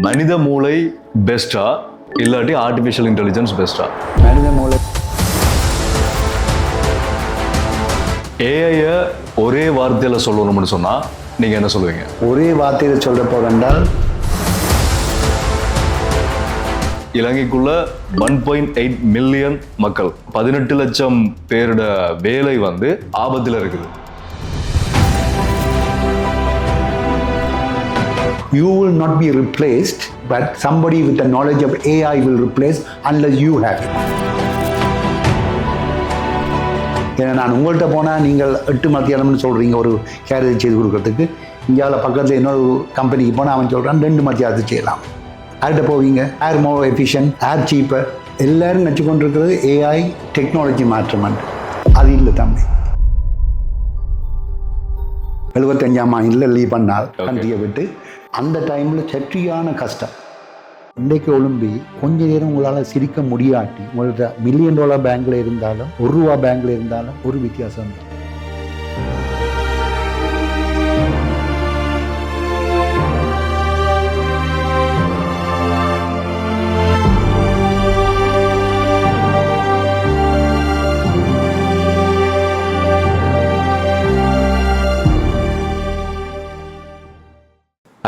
மனித மூளை பெஸ்டா இல்லாட்டி ஆர்டிஃபிஷியல் இன்டெலிஜென்ஸ் பெஸ்டா? மனித மூளை ஏஐ ஒரே வார்த்தையில சொல்லணும்னு சொன்னா நீங்க என்ன சொல்லுவீங்க? ஒரே வார்த்தையில் சொல்ல போவென்றால் இலங்கைக்குள்ள 1.8 மில்லியன் மக்கள், 18 லட்சம் பேரோட வேலை வந்து ஆபத்தில் இருக்குது. you will not be replaced, but somebody with the knowledge of AI will replace unless you have it. ஏன்னா நான் உங்கள்கிட்ட போனால் நீங்கள் 8 மத்தியானம்னு சொல்கிறீங்க ஒரு கேரேஜ் செய்து கொடுக்கறதுக்கு. இந்தியாவில் பக்கத்தில் இன்னொரு கம்பெனிக்கு போனால் அவன் சொல்கிறான் 2 மத்தியானத்தை செய்யலாம். யார்கிட்ட போவீங்க? ஏர் மோர் எஃபிஷியன்ட், ஏர் சீப்பர். எல்லாரும் நினச்சி கொண்டிருக்கிறது ஏஐ டெக்னாலஜி மாற்றம். அது இல்லை தம்பி. 75ஆம் ஆண்டில் லீவ் பண்ணால் கண்ட்ரியை விட்டு அந்த டைமில் சற்றியான கஷ்டம். இன்றைக்கு ஒழும்பி கொஞ்ச நேரம் உங்களால் சிரிக்க முடியாட்டி உங்கள்கிட்ட $1 மில்லியன் பேங்க்ல இருந்தாலும் ₹1 பேங்க்ல இருந்தாலும் ஒரு வித்தியாசம் தான்.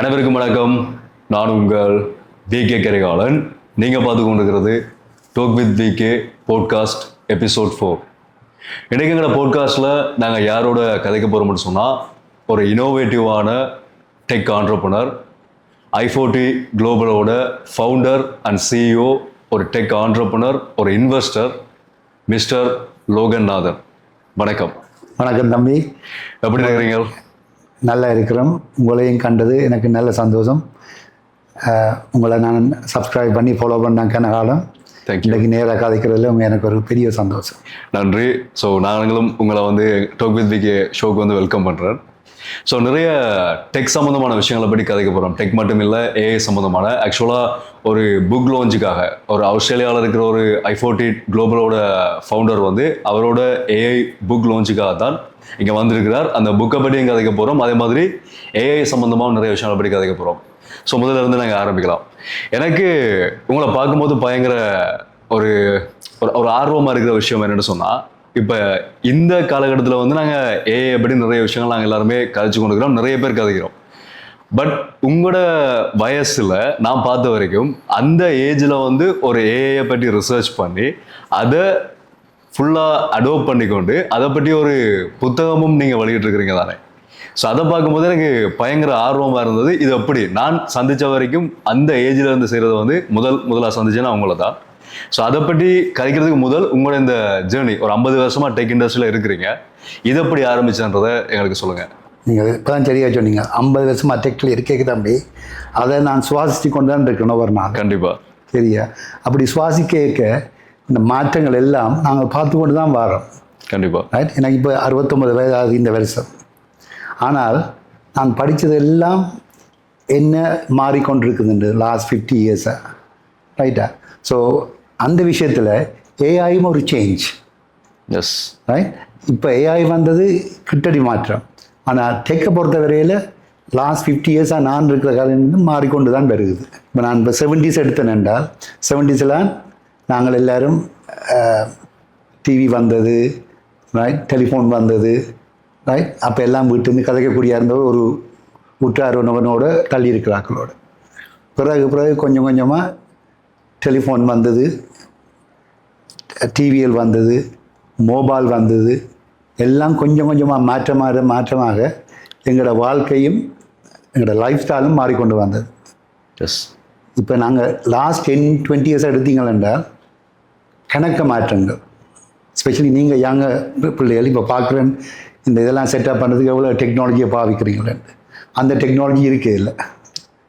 அனைவருக்கும் வணக்கம். நான் உங்கள் விகே கரிகாலன். நீங்கள் பார்த்து கொண்டிருக்கிறது talk with VK podcast episode 4. இன்றைக்கு எங்களோட பாட்காஸ்ட்டில் நாங்கள் யாரோட கதைக்க போகிறோம்னு சொன்னால், ஒரு இனோவேட்டிவான டெக் ஆண்டர்ப்ரனர், i40 குளோபலோட ஃபவுண்டர் அண்ட் சிஇஓ, ஒரு டெக் ஆண்டர்ப்ரனர், ஒரு இன்வெஸ்டர், மிஸ்டர் லோகன் நாதன். வணக்கம். வணக்கம் தம்பி, எப்படி இருக்கிறீங்க? நல்லா இருக்கிறோம். உங்களையும் கண்டது எனக்கு நல்ல சந்தோஷம். உங்களை நான் சப்ஸ்கிரைப் பண்ணி ஃபாலோ பண்ண காலம் இன்றைக்கு நேராக கதைக்கிறதுல எனக்கு ஒரு பெரிய சந்தோஷம். நன்றி. ஸோ நாங்களும் உங்களை வந்து டாக் வித் விகே ஷோக்கு வந்து வெல்கம் பண்ணுறேன். ஸோ நிறைய டெக் சம்மந்தமான விஷயங்களை பற்றி கதைக்க போகிறோம். டெக் மட்டும் இல்லை, ஏஐ சம்மந்தமான. ஆக்சுவலாக ஒரு புக் லான்ச்சுக்காக ஒரு ஆஸ்திரேலியாவில் இருக்கிற ஒரு i40 குளோபலோட ஃபவுண்டர் வந்து அவரோட ஏஐ புக் லான்ச்சுக்காக தான் இங்கே வந்திருக்கிறார். அந்த புக்கை பற்றியும் கதைக்க போகிறோம். அதே மாதிரி ஏஐ சம்மந்தமாக நிறைய விஷயங்களை பற்றி கதைக்க போகிறோம். ஸோ முதல்ல இருந்து நாங்கள் ஆரம்பிக்கலாம். எனக்கு உங்களை பார்க்கும்போது பயங்கர ஒரு ஒரு ஆர்வமாக இருக்கிற விஷயம் என்னென்னு சொன்னால், இப்போ இந்த காலகட்டத்தில் வந்து நாங்கள் ஏஐ பற்றி நிறைய விஷயங்கள் நாங்கள் எல்லாருமே கதைச்சு கொண்டுக்கிறோம், நிறைய பேர் கதைக்கிறோம். பட் உங்களோட வயசில் நான் பார்த்த வரைக்கும் அந்த ஏஜில் வந்து ஒரு ஏஐயை பற்றி ரிசர்ச் பண்ணி அதை ஃபுல்லாக அடோப்ட் பண்ணிக்கொண்டு அதை பற்றி ஒரு புத்தகமும் நீங்கள் வெளியிட்டிருக்கிறீங்க தானே. ஸோ அதை பார்க்கும்போது எனக்கு பயங்கர ஆர்வமாக இருந்தது. இது எப்படி நான் சந்தித்த வரைக்கும் அந்த ஏஜில் இருந்து செய்கிறத வந்து முதலாக சந்திச்சேன்னா அவங்கள தான். ஸோ அதை பற்றி கதைக்கிறதுக்கு முதல் உங்களோட இந்த ஜேர்னி, ஒரு 50 வருஷமாக டெக் இண்டஸ்ட்ரியில் இருக்கிறீங்க, இதை எப்படி ஆரம்பிச்சன்றதை எங்களுக்கு சொல்லுங்கள். நீங்கள் இப்போ தான் சரியாக சொன்னீங்க. 50 வருஷமாக டெக்கில் இருக்கே தம்பி, அதை நான் சுவாசித்து கொண்டு தான் இருக்கணும் ஒரு நாள். கண்டிப்பாக. சரியா? அப்படி சுவாசிக்க இந்த மாற்றங்கள் எல்லாம் நாங்கள் பார்த்து கொண்டு தான் வரோம். கண்டிப்பாக. ரைட். எனக்கு இப்போ 69 வயது இந்த வருஷம். ஆனால் நான் படித்தது எல்லாம் என்ன மாறிக்கொண்டிருக்குதுண்டு லாஸ்ட் 50 இயர்ஸாக. ரைட்டா? ஸோ அந்த விஷயத்தில் ஏஐயும் ஒரு சேஞ்ச். எஸ். ரைட். இப்போ ஏஐ வந்தது கிட்டடி மாற்றம். ஆனால் டெக்கை பொறுத்த வரையில் லாஸ்ட் 50 இயர்ஸாக நான் இருக்கிற காலம் மாறிக்கொண்டு தான் வருகுது. இப்போ நான் இப்போ 70s எடுத்தேன் என்றால் 70s நாங்கள் எல்லோரும் டிவி வந்தது, ரைட், டெலிஃபோன் வந்தது, ரைட். அப்போ எல்லாம் வீட்டிலேருந்து கதைக்கக்கூடிய இருந்த ஒரு உற்றார் உணவனோட தள்ளி இருக்கிறாக்களோட. பிறகு கொஞ்சம் கொஞ்சமாக டெலிஃபோன் வந்தது, டிவிஎல் வந்தது, மொபைல் வந்தது. எல்லாம் கொஞ்சம் கொஞ்சமாக மாற்றமாக எங்களோட வாழ்க்கையும் எங்களோட லைஃப் ஸ்டைலும் மாறிக்கொண்டு வந்தது. எஸ். இப்போ நாங்கள் லாஸ்ட் 10-20 இயர்ஸ் எடுத்தீங்கள் என்றால் கணக்க மாற்றங்கள், ஸ்பெஷலி நீங்கள் யங்க பிள்ளைகள் இப்போ பார்க்குறேன் இந்த இதெல்லாம் செட்டப் பண்ணுறதுக்கு எவ்வளோ டெக்னாலஜியை பாவிக்கிறீங்களேன். அந்த டெக்னாலஜி இருக்கே இல்லை.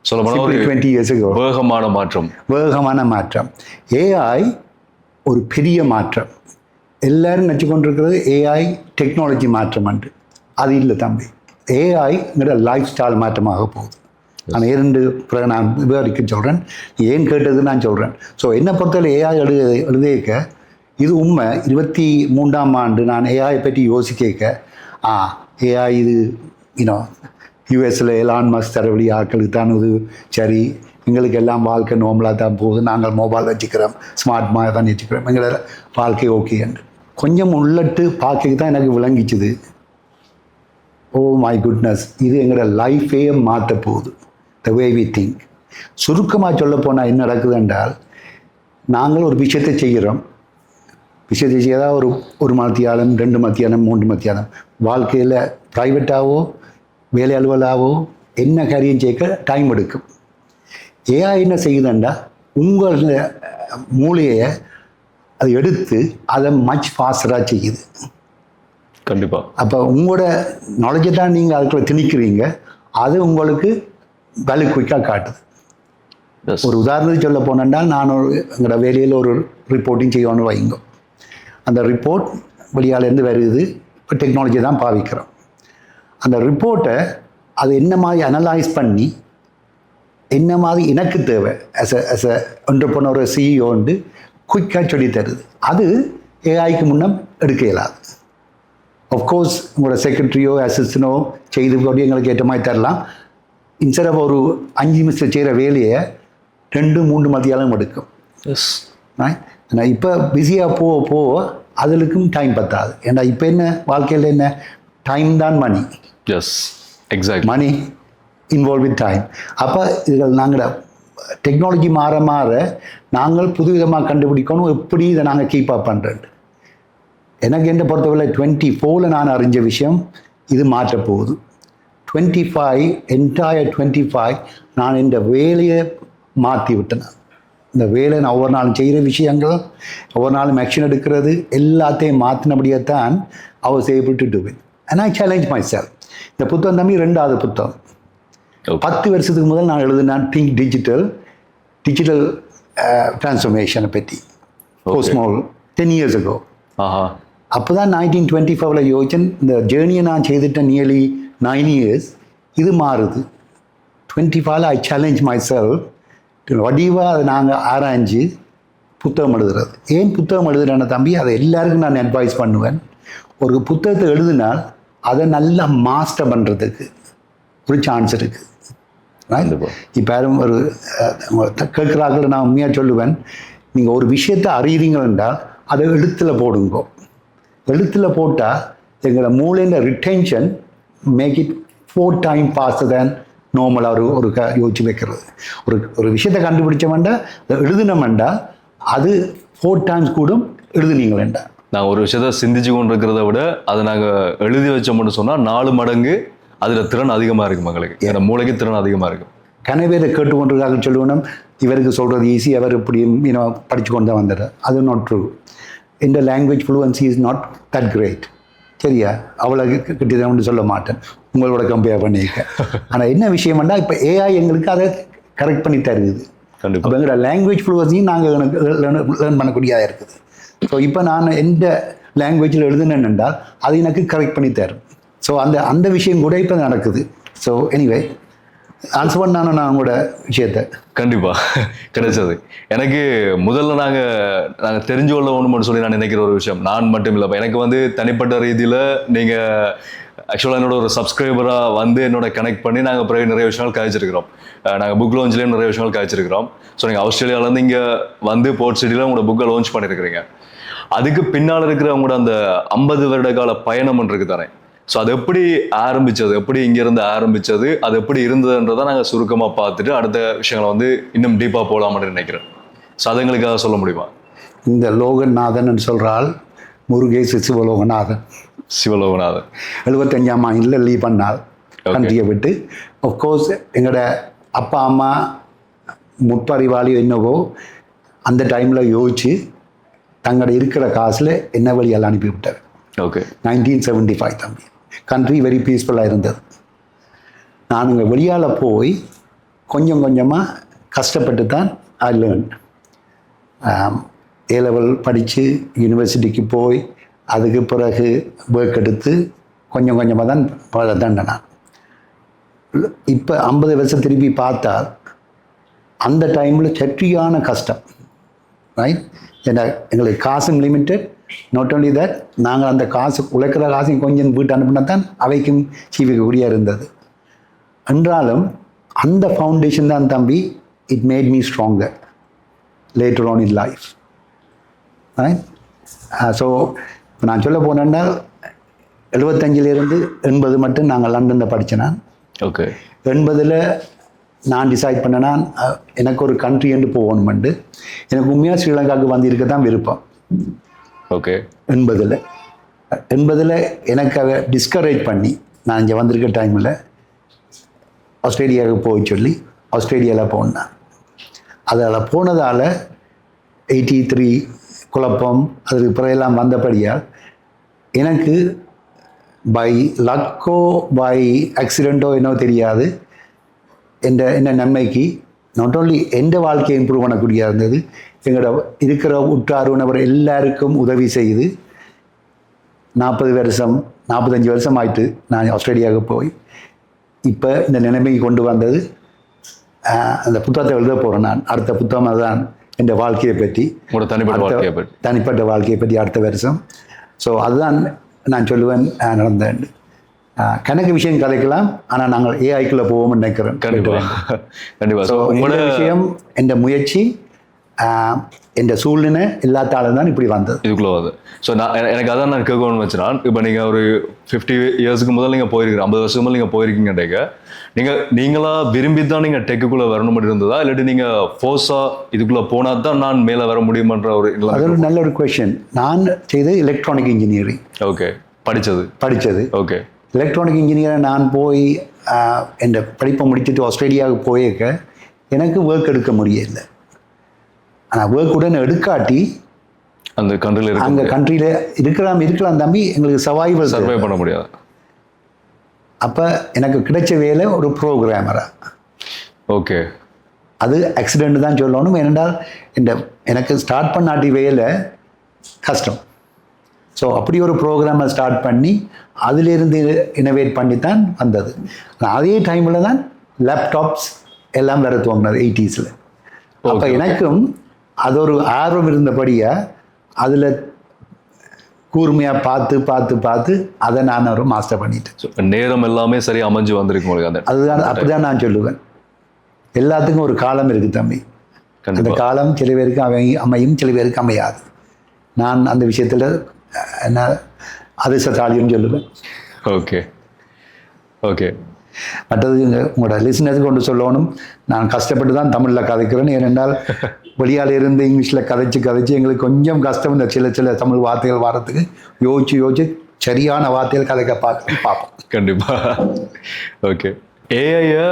சொல்லப்போனால் 20 இயர்ஸுக்கு வேகமான மாற்றம். ஏஐ ஒரு பெரிய மாற்றம். எல்லோரும் நினச்சி கொண்டிருக்கிறது ஏஐ டெக்னாலஜி மாற்றம் அன்று. அது இல்லை தம்பி. ஏஐங்கிற லைஃப் ஸ்டைல் மாற்றமாக போகுது. நான் 2 பிறகு நான் விவரிக்க சொல்கிறேன், ஏன் கேட்டது நான் சொல்கிறேன். ஸோ என்னை பொறுத்தவரை ஏஐ எழுதிக்க இது உண்மை. 23ஆம் ஆண்டு நான் ஏஐ பற்றி யோசிக்க ஏஐ இது யூஎஸில் எலான் மஸ்க் தரவழி ஆட்களுக்கு தான் இது சரி, எங்களுக்கு எல்லாம் வாழ்க்கை நார்மலாக தான் போகுது, நாங்கள் மொபைல் வச்சுக்கிறோம், ஸ்மார்ட் தான் வச்சுக்கிறோம், எங்களை வாழ்க்கை ஓகே என்று கொஞ்சம் உள்ளட்டு பார்க்க தான் எனக்கு விளங்கிச்சுது. ஓ மை குட்னஸ், இது எங்களோட லைஃபே மாற்ற போகுது, த வே வி திங்க். சுருக்கமாக சொல்ல போனால் என்ன நடக்குது என்றால், நாங்கள் ஒரு விஷயத்தை செய்கிறோம், விஷயத்தை செய்யறதா ஒரு மத்தியானம், 2 மத்தியானம், 3 மத்தியானம், வாழ்க்கையில் ப்ரைவேட்டாகவோ வேலை அலுவலாகவோ என்ன காரியம் செய்ய டைம் எடுக்கும். ஏஐ என்ன செய்யுதுண்டா, உங்கள் மூளையை அது எடுத்து அதை மச் ஃபாஸ்டராக செய்யுது. கண்டிப்பாக. அப்போ உங்களோட நாலேஜை தான் நீங்கள் அதுக்குள்ள திணிக்கிறீங்க, அது உங்களுக்கு வேலை குயிக்காக காட்டுது. ஒரு உதாரணத்துக்கு சொல்ல போனேன்னா, நான் எங்களோட வேலையில் ஒரு ரிப்போர்ட்டிங் செய்யணும்னு வைங்க. அந்த ரிப்போர்ட் வெளியாலேருந்து வருது, இப்போ டெக்னாலஜி தான் பாவிக்கிறோம். அந்த ரிப்போர்ட்டை அது என்ன மாதிரி அனலைஸ் பண்ணி என்ன மாதிரி எனக்கு தேவை as a என்டர்பிரனர் சிஇஓ வந்து குயிக்காக சொல்லி தருது. அது ஏஐக்கு முன்னம் எடுக்க இயலாது. ஆஃப்கோர்ஸ் உங்களோட செக்ரட்டரியோ அசிஸ்டனோ செய்து போட்டு எங்களுக்கு ஏற்ற மாதிரி தரலாம். இன்ஸ்டெட் ஆஃப் ஒரு 5 நிமிஷம் செய்கிற வேலையை 2-3 மத்தியாலம் எடுக்கும். ஆனால் இப்போ பிஸியாக போக அதுக்கும் டைம் பத்தாது. ஏன்னா இப்போ என்ன வாழ்க்கையில் என்ன, டைம் தான் money. Yes, exact. Money involve with time. அப்போ இதில் நாங்கள் டெக்னாலஜி மாற நாங்கள் புதுவிதமாக கண்டுபிடிக்கணும், எப்படி இதை நாங்கள் கீப் அப் பண்ணுறது. எனக்கு என்ன பொறுத்தவரை 24 நான் அறிஞ்ச விஷயம் இது மாற்ற போகுது. 25 நான் இந்த வேலையை மாற்றி விட்டேன். இந்த வேலை நான் ஒவ்வொரு நாளும் செய்கிற விஷயங்கள், ஒவ்வொரு நாளும் ஆக்ஷன் எடுக்கிறது எல்லாத்தையும் மாற்றினபடியே தான் I was able to do it. And I challenge myself. இந்த புத்தகம் தம்பி 2வது புத்தகம். 10 வருஷத்துக்கு முதல் நான் எழுதினேன் திங்க் டிஜிட்டல் டிரான்ஸ்ஃபர்மேஷனை பற்றி. போஸ்ட்மால் 10 years ago. அப்போ தான் 1925 யோசிச்சேன். இந்த ஜேர்னியை நான் செய்துட்டேன் நியர்லி 9 years. இது மாறுது. 25 I challenge myself. வடிவாக அதை நாங்கள் ஆராய்ஞ்சு புத்தகம் எழுதுறது. ஏன் புத்தகம் எழுதுறேன்னு தம்பி, அதை எல்லாருக்கும் நான் அட்வைஸ் பண்ணுவேன். ஒரு புத்தகத்தை எழுதினால் அதை நல்லா மாஸ்டர் பண்ணுறதுக்கு ஒரு சான்ஸ் இருக்குது. இப்போ யாரும் ஒரு கேட்குறாக்கள் நான் உண்மையாக சொல்லுவேன், நீங்கள் ஒரு விஷயத்தை அறியறீங்க என்றால் அதை எழுத்தில் போடுங்க. எழுத்தில் போட்டால் எங்களோட மூளையில் retention make it 4 times faster than நார்மலாக ஒரு யோசிச்சு வைக்கிறது. ஒரு விஷயத்தை கண்டுபிடிச்சோம்டா அதை எழுதினோம்டா அது 4 times கூடும் எழுதுனீங்களேண்டா. நாங்கள் ஒரு விஷயத்தை சிந்திச்சு கொண்டு இருக்கிறத விட அதை நாங்கள் எழுதி வச்சோம்னு சொன்னால் 4 மடங்கு அதில் திறன் அதிகமாக இருக்குது. மக்களுக்கு என்னோட மூளைக்கு திறன் அதிகமாக இருக்குது. கனவேதை கேட்டுக்கொண்டிருக்காங்க சொல்லணும், இவருக்கு சொல்கிறது ஈஸி, அவர் இப்படி படித்து கொண்டு தான் வந்துடுறார். அது நாட் ட்ரூ. இந்த language fluency is not that great. சரியா, அவ்வளோ கிட்டதான் சொல்ல மாட்டேன், உங்களோட கம்பேர் பண்ணியிருக்கேன். ஆனால் என்ன விஷயம்னா, இப்போ ஏஐ எங்களுக்கு அதை கரெக்ட் பண்ணி தருது. அப்போ எங்களோட லாங்குவேஜ் ஃப்ளூவன்சியும் நாங்கள் லேர்ன் பண்ணக்கூடியதாக இருக்குது. ஸோ இப்போ நான் எந்த லாங்குவேஜில் எழுதுனேன் என்றால் அது எனக்கு கரெக்ட் பண்ணி தரும். ஸோ அந்த விஷயம் கூட இப்போ நடக்குது. ஸோ எனிவே ஆன்சர் பண்ணானோ நான் உங்களோட விஷயத்தை கண்டிப்பாக கிடைச்சது. எனக்கு முதல்ல நாங்கள் தெரிஞ்சு கொள்ள ஒன்று சொல்லி நான் நினைக்கிற ஒரு விஷயம், நான் மட்டும் இல்லை, எனக்கு வந்து தனிப்பட்ட ரீதியில் நீங்கள் ஆக்சுவலாக என்னோட ஒரு சப்ஸ்கிரைபராக வந்து என்னோட கனெக்ட் பண்ணி நாங்கள் பிறகு நிறைய விஷயங்கள் கழிச்சிருக்கிறோம். நாங்கள் புக் லான்ச்லேயும் நிறைய விஷயங்கள் கழிச்சிருக்கிறோம். ஸோ நீங்கள் ஆஸ்திரேலியாவிலேருந்து இங்கே வந்து போர்ட் சிட்டியில் உங்களோட புக்கை லான்ச் பண்ணியிருக்கிறீங்க. அதுக்கு பின்னால் இருக்கிற உங்களோட அந்த 50 வருட கால பயணம் இருக்கு தானே. ஸோ அது எப்படி ஆரம்பித்தது, எப்படி இங்கேருந்து ஆரம்பித்தது, அது எப்படி இருந்ததுன்றதை நாங்கள் சுருக்கமாக பார்த்துட்டு அடுத்த விஷயங்களை வந்து இன்னும் டீப்பாக போகலாம்னு நினைக்கிறேன். ஸோ அது எங்களுக்காக சொல்ல முடியுமா? இந்த லோகநாதன் சொல்கிறாள் முருகேசு சிவலோகநாதன். 75ஆம் ஆண்டில் லீவ் பண்ணால் கண்ட்ரியை விட்டு. ஆஃப்கோர்ஸ் எங்களோட அப்பா அம்மா முற்பறிவாளி என்னவோ அந்த டைமில் யோசிச்சு தங்களோட இருக்கிற காசில் என்ன வழியெல்லாம் அனுப்பிவிட்டார். 1975 தம்பி. கண்ட்ரி வெரி பீஸ்ஃபுல்லாக இருந்தது. நான் இங்கே வெளியால் போய் கொஞ்சம் கொஞ்சமாக கஷ்டப்பட்டு தான் ஐ லேர்ன். A level படித்து யூனிவர்சிட்டிக்கு போய் அதுக்கு பிறகு ஒர்க் எடுத்து கொஞ்சம் கொஞ்சமாக தான் தண்டனை. இப்போ 50 வருஷம் திருப்பி பார்த்தால் அந்த டைமில் சற்றியான கஷ்டம். ரைட், ஏன்னா எங்களுக்கு காசும் லிமிட்டட். நாட் ஓன்லி தட், நாங்கள் அந்த காசு உழைக்கிற காசையும் கொஞ்சம் வீட்டு அனுப்பினா தான் அவைக்கும் சீவிக்கக்கூடிய இருந்தது. என்றாலும் அந்த ஃபவுண்டேஷன் தான் தம்பி it made me stronger later on in life. Right? So இப்போ நான் சொல்ல போனேன்னா 75லேருந்து 80 மட்டும் நாங்கள் லண்டனில் படித்தேன். ஓகே. 80ல் நான் டிசைட் பண்ணேன்னா எனக்கு ஒரு கண்ட்ரி என்று போகணுமெண்டு. எனக்கு உண்மையாக ஸ்ரீலங்காவுக்கு வந்திருக்க தான் விருப்பம். ஓகே. 80ல் எனக்கு அதை டிஸ்கரேஜ் பண்ணி நான் இங்கே வந்திருக்க டைமில் ஆஸ்திரேலியாவுக்கு போய் சொல்லி ஆஸ்திரேலியாவில் போனேன். அதில் போனதால் 83 குழப்பம் அதுக்கு பிறகுலாம் வந்தபடியால் எனக்கு பை லக்கோ பை ஆக்சிடெண்ட்டோ என்னோ தெரியாது, என்ன நன்மைக்கு நாட் ஓன்லி எந்த வாழ்க்கையை இம்ப்ரூவ் பண்ணக்கூடியதாக இருந்தது, எங்களோட இருக்கிற உற்றார் உணவர் எல்லாருக்கும் உதவி செய்து 45 வருஷம் ஆயிட்டு நான் ஆஸ்திரேலியாவுக்கு போய் இப்போ இந்த நிலைமைக்கு கொண்டு வந்தது. அந்த புத்தகத்தை எழுத போகிறேன் நான். அடுத்த புத்தகம் அதுதான் என் வாழ்க்கையை பற்றி, தனிப்பட்ட வாழ்க்கையை பற்றி அடுத்த வருஷம். ஸோ அதுதான் நான் சொல்லுவேன் நடந்தேன். கணக்கு விஷயம் கதைக்கலாம், ஆனால் நாங்கள் ஏஐக்குள்ளே போவோம்னு நினைக்கிறேன். கண்டிப்பாக. ஸோ இந்த விஷயம் என் முயற்சி என் சூழ்நிலை எல்லாத்தாலும் தான் இப்படி வந்தது, இதுக்குள்ளே வருது. ஸோ எனக்கு அதான் நான் கேட்கணும்னு வச்சுனா, இப்போ நீங்கள் ஒரு 50 இயர்ஸ்க்கு முதல் நீங்கள் போயிருக்கீங்க, 50 வருஷத்துக்கு முதல் நீங்கள் போயிருக்கீங்கன்றீங்க. நீங்களா விரும்பி தான் நீங்கள் டெக்குக்குள்ளே வரணும் இருந்ததா, இல்லாட்டி நீங்கள் ஃபோர்ஸாக இதுக்குள்ளே போனால் தான் நான் மேலே வர முடியுமன்ற ஒரு? அது ஒரு நல்ல ஒரு கொஷின். நான் செய்து எலக்ட்ரானிக் இன்ஜினியரிங். ஓகே. படித்தது. ஓகே. எலக்ட்ரானிக் இன்ஜினியரை நான் போய் என் படிப்பை முடிச்சுட்டு ஆஸ்திரேலியாவுக்கு போயிருக்க எனக்கு ஒர்க் எடுக்க முடியல. ஆனால் ஒர்க் உடனே எடுக்காட்டி அந்த கண்ட்ரியில் இருக்கலாம் தம்பி, எங்களுக்கு சர்வை பண்ண முடியாது. அப்போ எனக்கு கிடைச்ச வேலை ஒரு ப்ரோக்ராமராக. ஓகே. அது ஆக்சிடெண்ட் தான் சொல்லணும், ஏனென்றால் எனக்கு ஸ்டார்ட் பண்ணாட்டி வேலை கஷ்டம். ஸோ அப்படி ஒரு ப்ரோக்ராமை ஸ்டார்ட் பண்ணி அதிலிருந்து இனோவேட் பண்ணி தான் வந்தது. அதே டைமில் தான் லேப்டாப்ஸ் எல்லாம் வர துவங்கினது 80s. அப்போ எனக்கும் அது ஒரு ஆர்வம் இருந்தபடியாக அதில் கூர்மையாக பார்த்து அதை நான் ஒரு மாஸ்டர் பண்ணிட்டேன். நேரம் எல்லாமே சரி அமைஞ்சு வந்திருக்கு. அதுதான் அப்படிதான் நான் சொல்லுவேன். எல்லாத்துக்கும் ஒரு காலம் இருக்குது தம்பி. அந்த காலம் சில பேருக்கு அமையும், சில பேருக்கு அமையாது. நான் அந்த விஷயத்தில் என்ன அதிர்ஷ்டசாலின்னு சொல்லுவேன். ஓகே. ஓகே. மற்றது உங்களோட லிசனருக்கு கொண்டு சொல்லணும், நான் கஷ்டப்பட்டு தான் தமிழில் கதைக்கிறேன். ஏனென்றால் வெளியால் இருந்து இங்கிலீஷில் கதைச்சு எங்களுக்கு கொஞ்சம் கஷ்டம். இந்த சில தமிழ் வார்த்தைகள் வரத்துக்கு யோசிச்சு சரியான வார்த்தைகள் கதைக்க பார்ப்போம். கண்டிப்பாக. ஓகே. ஏஐயை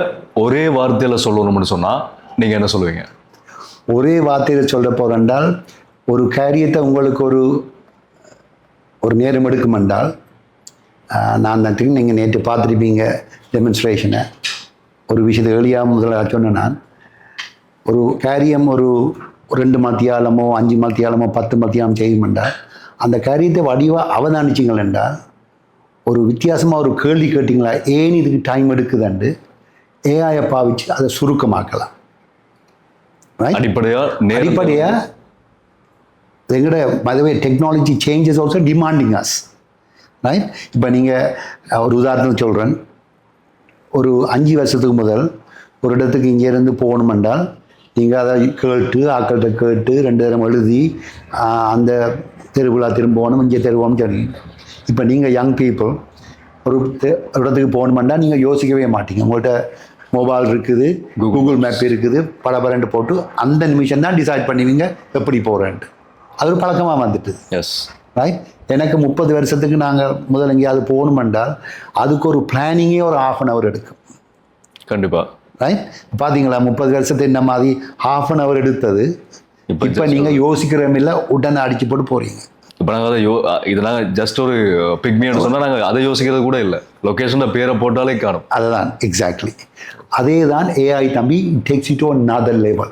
ஒரே வார்த்தையில் சொல்லணும்னு சொன்னால் நீங்கள் என்ன சொல்லுவீங்க? ஒரே வார்த்தையில் சொல்ல போகிறேன்றால், ஒரு காரியத்தை உங்களுக்கு ஒரு நேரம் எடுக்கும் என்றால், நான் தான் நீங்கள் நேற்று பார்த்துருப்பீங்க டெமான்ஸ்ட்ரேஷனை. ஒரு விஷயத்தை எளியாக முதல்ல சொன்னேன் நான். ஒரு காரியம் ஒரு 2 மத்தியாலமோ 5 மத்தியாலமோ 10 மத்தியாலம் செய்யும் என்றால், அந்த காரியத்தை வடிவாக அவதானிச்சிங்கள் என்றால், ஒரு வித்தியாசமாக ஒரு கேள்வி கேட்டிங்களா, ஏன் இதுக்கு டைம் எடுக்குதுண்டு ஏஐயை பாவிச்சு அதை சுருக்கமாக்கலாம். அடிப்படையாக எங்கட மதவே technology changes also demanding us. Right? இப்போ நீங்கள் ஒரு உதாரணத்துக்கு சொல்கிறேன். ஒரு 5 வருஷத்துக்கு முதல் ஒரு இடத்துக்கு இங்கேருந்து போகணுமென்றால் நீங்கள் அதை ஆக்கள்கிட்ட கேட்டு 2 நேரம் எழுதி அந்த தெருவுலா திரும்பணும், இங்கே தெருவோம் சொல்லி. இப்போ நீங்கள் யங் பீப்புள் ஒரு இடத்துக்கு போகணுமெண்டா நீங்கள் யோசிக்கவே மாட்டீங்க. உங்கள்கிட்ட மொபைல் இருக்குது, கூகுள் மேப் இருக்குது, பரபரண்டு போட்டு அந்த நிமிஷம் தான் டிசைட் பண்ணுவீங்க எப்படி போகிறேன்ட்டு. அது ஒரு பழக்கமாக வந்துட்டு. எஸ். ரைட்? எனக்கு 30 வருஷத்துக்கு நாங்கள் முதல் எங்கேயாவது போகணுமென்றால் அதுக்கு ஒரு பிளானிங்கே ஒரு 1/2 hour எடுக்கும். கண்டிப்பாக. ரைட்? பார்த்தீங்களா, 30 வருஷத்துக்கு இந்த மாதிரி 1/2 hour எடுத்தது இப்போ நீங்கள் யோசிக்கிறமில்ல, உடனே அடிச்சு போட்டு போகிறீங்க. இப்போ நாங்கள் அதை இதெல்லாம் ஜஸ்ட் ஒரு பிக்மின்னு சொன்னால் நாங்கள் அதை யோசிக்கிறது கூட இல்லை, லொக்கேஷனில் பேரை போட்டாலே காணும். அதுதான் எக்ஸாக்ட்லி அதே தான் ஏஐ தம்பி. Takes it to another level.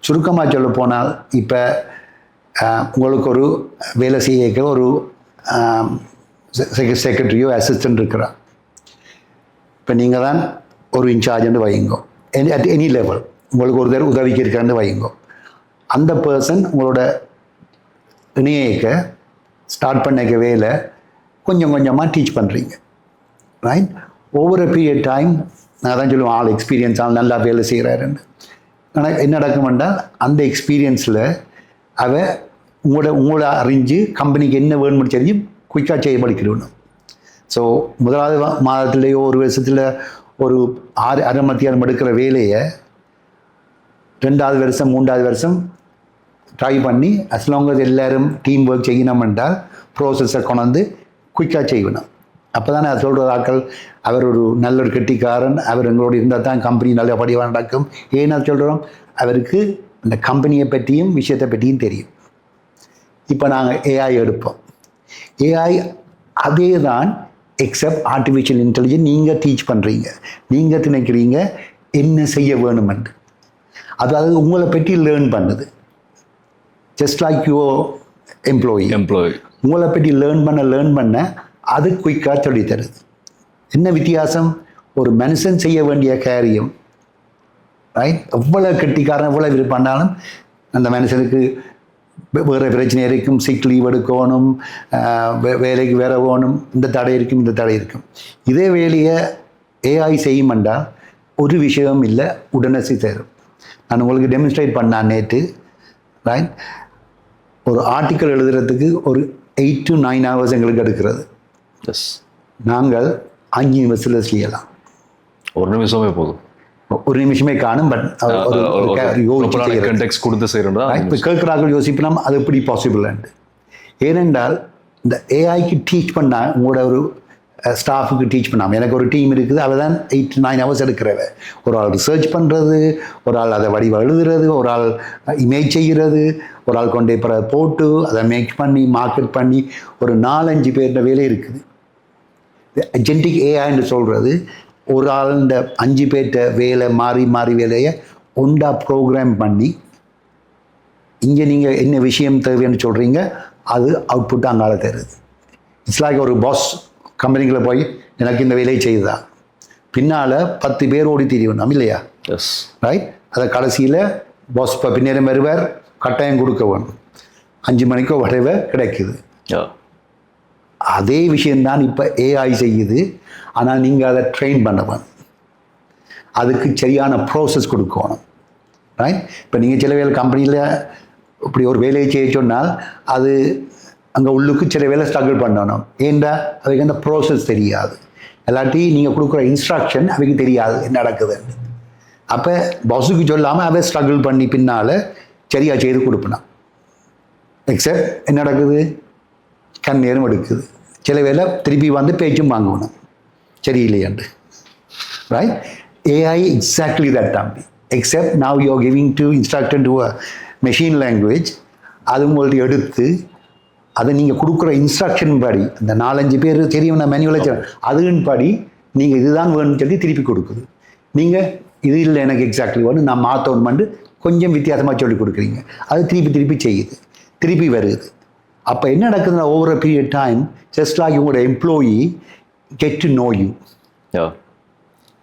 சுருக்கமாக சொல்ல போனால், இப்போ உங்களுக்கு ஒரு வேலை செய்ய ஒரு செக்ரட்டரியோ அசிஸ்டன்ட் இருக்கிறார். இப்போ நீங்கள் தான் ஒரு இன்சார்ஜ்னு வைங்கோ, அட் எனி லெவல் உங்களுக்கு ஒருத்தர் உதவிக்கு இருக்கான்னு வைங்கோ. அந்த பர்சன் உங்களோட இணையக்க ஸ்டார்ட் பண்ணிக்க வேலை கொஞ்சம் கொஞ்சமாக டீச் பண்ணுறீங்க. Right? Over a period time நான் தான் சொல்லுவேன் ஆள் எக்ஸ்பீரியன்ஸ் ஆள் நல்லா வேலை செய்கிறாருன்னு. ஆனால் என்ன நடக்கும் என்றால் அந்த எக்ஸ்பீரியன்ஸில் அவ உங்களோட அறிஞ்சு கம்பெனிக்கு என்ன வேணும்னு தெரிஞ்சு குயிக்காக செய்ய படிக்கணும். ஸோ முதலாவது மாதத்துலேயோ ஒரு வருஷத்தில் ஒரு அரை மணி நேரம் எடுக்கிற வேலையை 2வது வருஷம் 3வது வருஷம் ட்ரை பண்ணி as long as எல்லாரும் டீம் ஒர்க் செய்யணும் என்றால் ப்ரோசஸை கொண்டாந்து குயிக்காக செய்யணும். அப்போ தானே அது சொல்கிற ஆட்கள் அவர் ஒரு நல்ல ஒரு கெட்டிக்காரன், அவர் எங்களோடு இருந்தால் தான் கம்பெனி நல்லபடியாக நடக்கும். ஏன்னா சொல்கிறோம், அவருக்கு இந்த கம்பெனியை பற்றியும் விஷயத்தை பற்றியும் தெரியும். இப்போ நாங்கள் ஏஐ எடுப்போம். ஏஐ அதே தான் எக்ஸப்ட் ஆர்டிஃபிஷியல் இன்டெலிஜென்ஸ் நீங்கள் டீச் பண்ணுறீங்க, நீங்கள் நினைக்கிறீங்க என்ன செய்ய வேணுமென்று. அதாவது உங்களை பற்றி லேர்ன் பண்ணுது. ஜஸ்ட் லைக் யுவர் எம்ப்ளாயி உங்களை பற்றி லேர்ன் பண்ண அது குயிக்காக சொல்லி தருது. என்ன வித்தியாசம்? ஒரு மனுஷன் செய்ய வேண்டிய காரியம் ரைட், எவ்வளோ கெட்டிக்காரன் எவ்வளோ விருப்பம்னாலும் அந்த மனுஷனுக்கு வேறு பிரச்சனை இருக்கும், சிக் லீவ் எடுக்கணும், வேலைக்கு வேற போகணும், இந்த தடை இருக்கும். இதே வேலையை ஏஐ செய்யுமெண்டா ஒரு விஷயம் இல்லை, உடனே தரும். நான் உங்களுக்கு டெமான்ஸ்ட்ரேட் பண்ணேன் நேற்று. ரைட், ஒரு ஆர்டிக்கல் எழுதுறதுக்கு ஒரு 8 to 9 hours எங்களுக்கு எடுக்கிறது. நாங்கள் 5 நிமிஷத்தில் செய்யலாம். ஒரு நிமிஷமே போதும், ஒரு நிமிஷமே காணும். பட் கேட்குறார்கள் யோசிப்போம் அது எப்படி பாசிபிள். ஏனென்றால் இந்த ஏஐக்கு டீச் பண்ணால் உங்களோட ஒரு ஸ்டாஃபுக்கு டீச் பண்ணாமல், எனக்கு ஒரு டீம் இருக்குது, அவள் தான் 8 to 9 hours எடுக்கிறவ. ஒரு ஆள் ரிசர்ச் பண்ணுறது, ஒரு ஆள் அதை வடிவ எழுதுறது, ஒரு ஆள் இமேஜ் செய்கிறது, ஒரு ஆள் கொண்டே போட்டு அதை மேக் பண்ணி மார்க்கெட் பண்ணி ஒரு 4-5 பேர்கிட்ட வேலை இருக்குது. அஜென்டிக் ஏஐன்னு சொல்கிறது ஒரு ஆள் இந்த 5 பேர்கிட்ட வேலை மாறி வேலையை ஒண்டா ப்ரோக்ராம் பண்ணி இங்கே நீங்கள் என்ன விஷயம் தேவைன்னு சொல்கிறீங்க அது அவுட்புட் அங்கால தருது. இட்ஸ் லைக் ஒரு பாஸ் கம்பெனிக்குள்ள போய் எனக்கு இந்த வேலையை செய்யுதா, பின்னால் 10 பேர் ஓடி திரியணும் இல்லையா? ரைட், அதை கடைசியில் பாஸ் இப்போ பின்னேறம் வருவார், கட்டாயம் கொடுக்க வேணும், 5 மணிக்கோ வரைவே கிடைக்குது. அதே விஷயந்தான் இப்போ ஏஐ செய்யுது. ஆனால் நீங்கள் அதை ட்ரெயின் பண்ண வேணும், அதுக்கு சரியான ப்ரோசஸ் கொடுக்கணும். ரைட், இப்போ நீங்கள் சில வேலை கம்பெனியில் இப்படி ஒரு வேலையை செய்ய சொன்னால் அது அங்கே உள்ளுக்கு சில வேலை ஸ்ட்ரகிள் பண்ணணும். ஏன்டா அதுக்கு அந்த ப்ரோசஸ் தெரியாது, இல்லாட்டி நீங்கள் கொடுக்குற இன்ஸ்ட்ரக்ஷன் அவைக்கு தெரியாது என்ன நடக்குதுன்னு. அப்போ பாஸுக்கு சொல்லாமல் அதை ஸ்ட்ரகிள் பண்ணி பின்னால் சரியாக செய்து கொடுப்பணும். எக்ஸப்ட் என்ன நடக்குது, நேரம் எடுக்குது, சில வேலை திருப்பி வந்து பேச்சும் வாங்கணும் சரியில்லையாண்டு. ரைட், ஏஐ எக்ஸாக்ட்லி தட் தம்பி. Accept now you are giving to instruction to a machine language. அது உங்கள்ட்ட எடுத்து அதை நீங்கள் கொடுக்குற இன்ஸ்ட்ரக்ஷன் படி அந்த 4-5 பேர் தெரியும் நான் மேனுவலாக அதுன்னு படி நீங்கள் இதுதான் வேணும்னு சொல்லி திருப்பி கொடுக்குது. நீங்கள் இது இல்லை எனக்கு எக்ஸாக்ட்லி வேணும் நான் மாற்றணுமெண்டு கொஞ்சம் வித்தியாசமாக சொல்லி கொடுக்குறீங்க, அது திருப்பி செய்யுது, திருப்பி வருது. அப்போ என்ன நடக்குதுன்னா over a period time just like உங்களோட employee get to know you.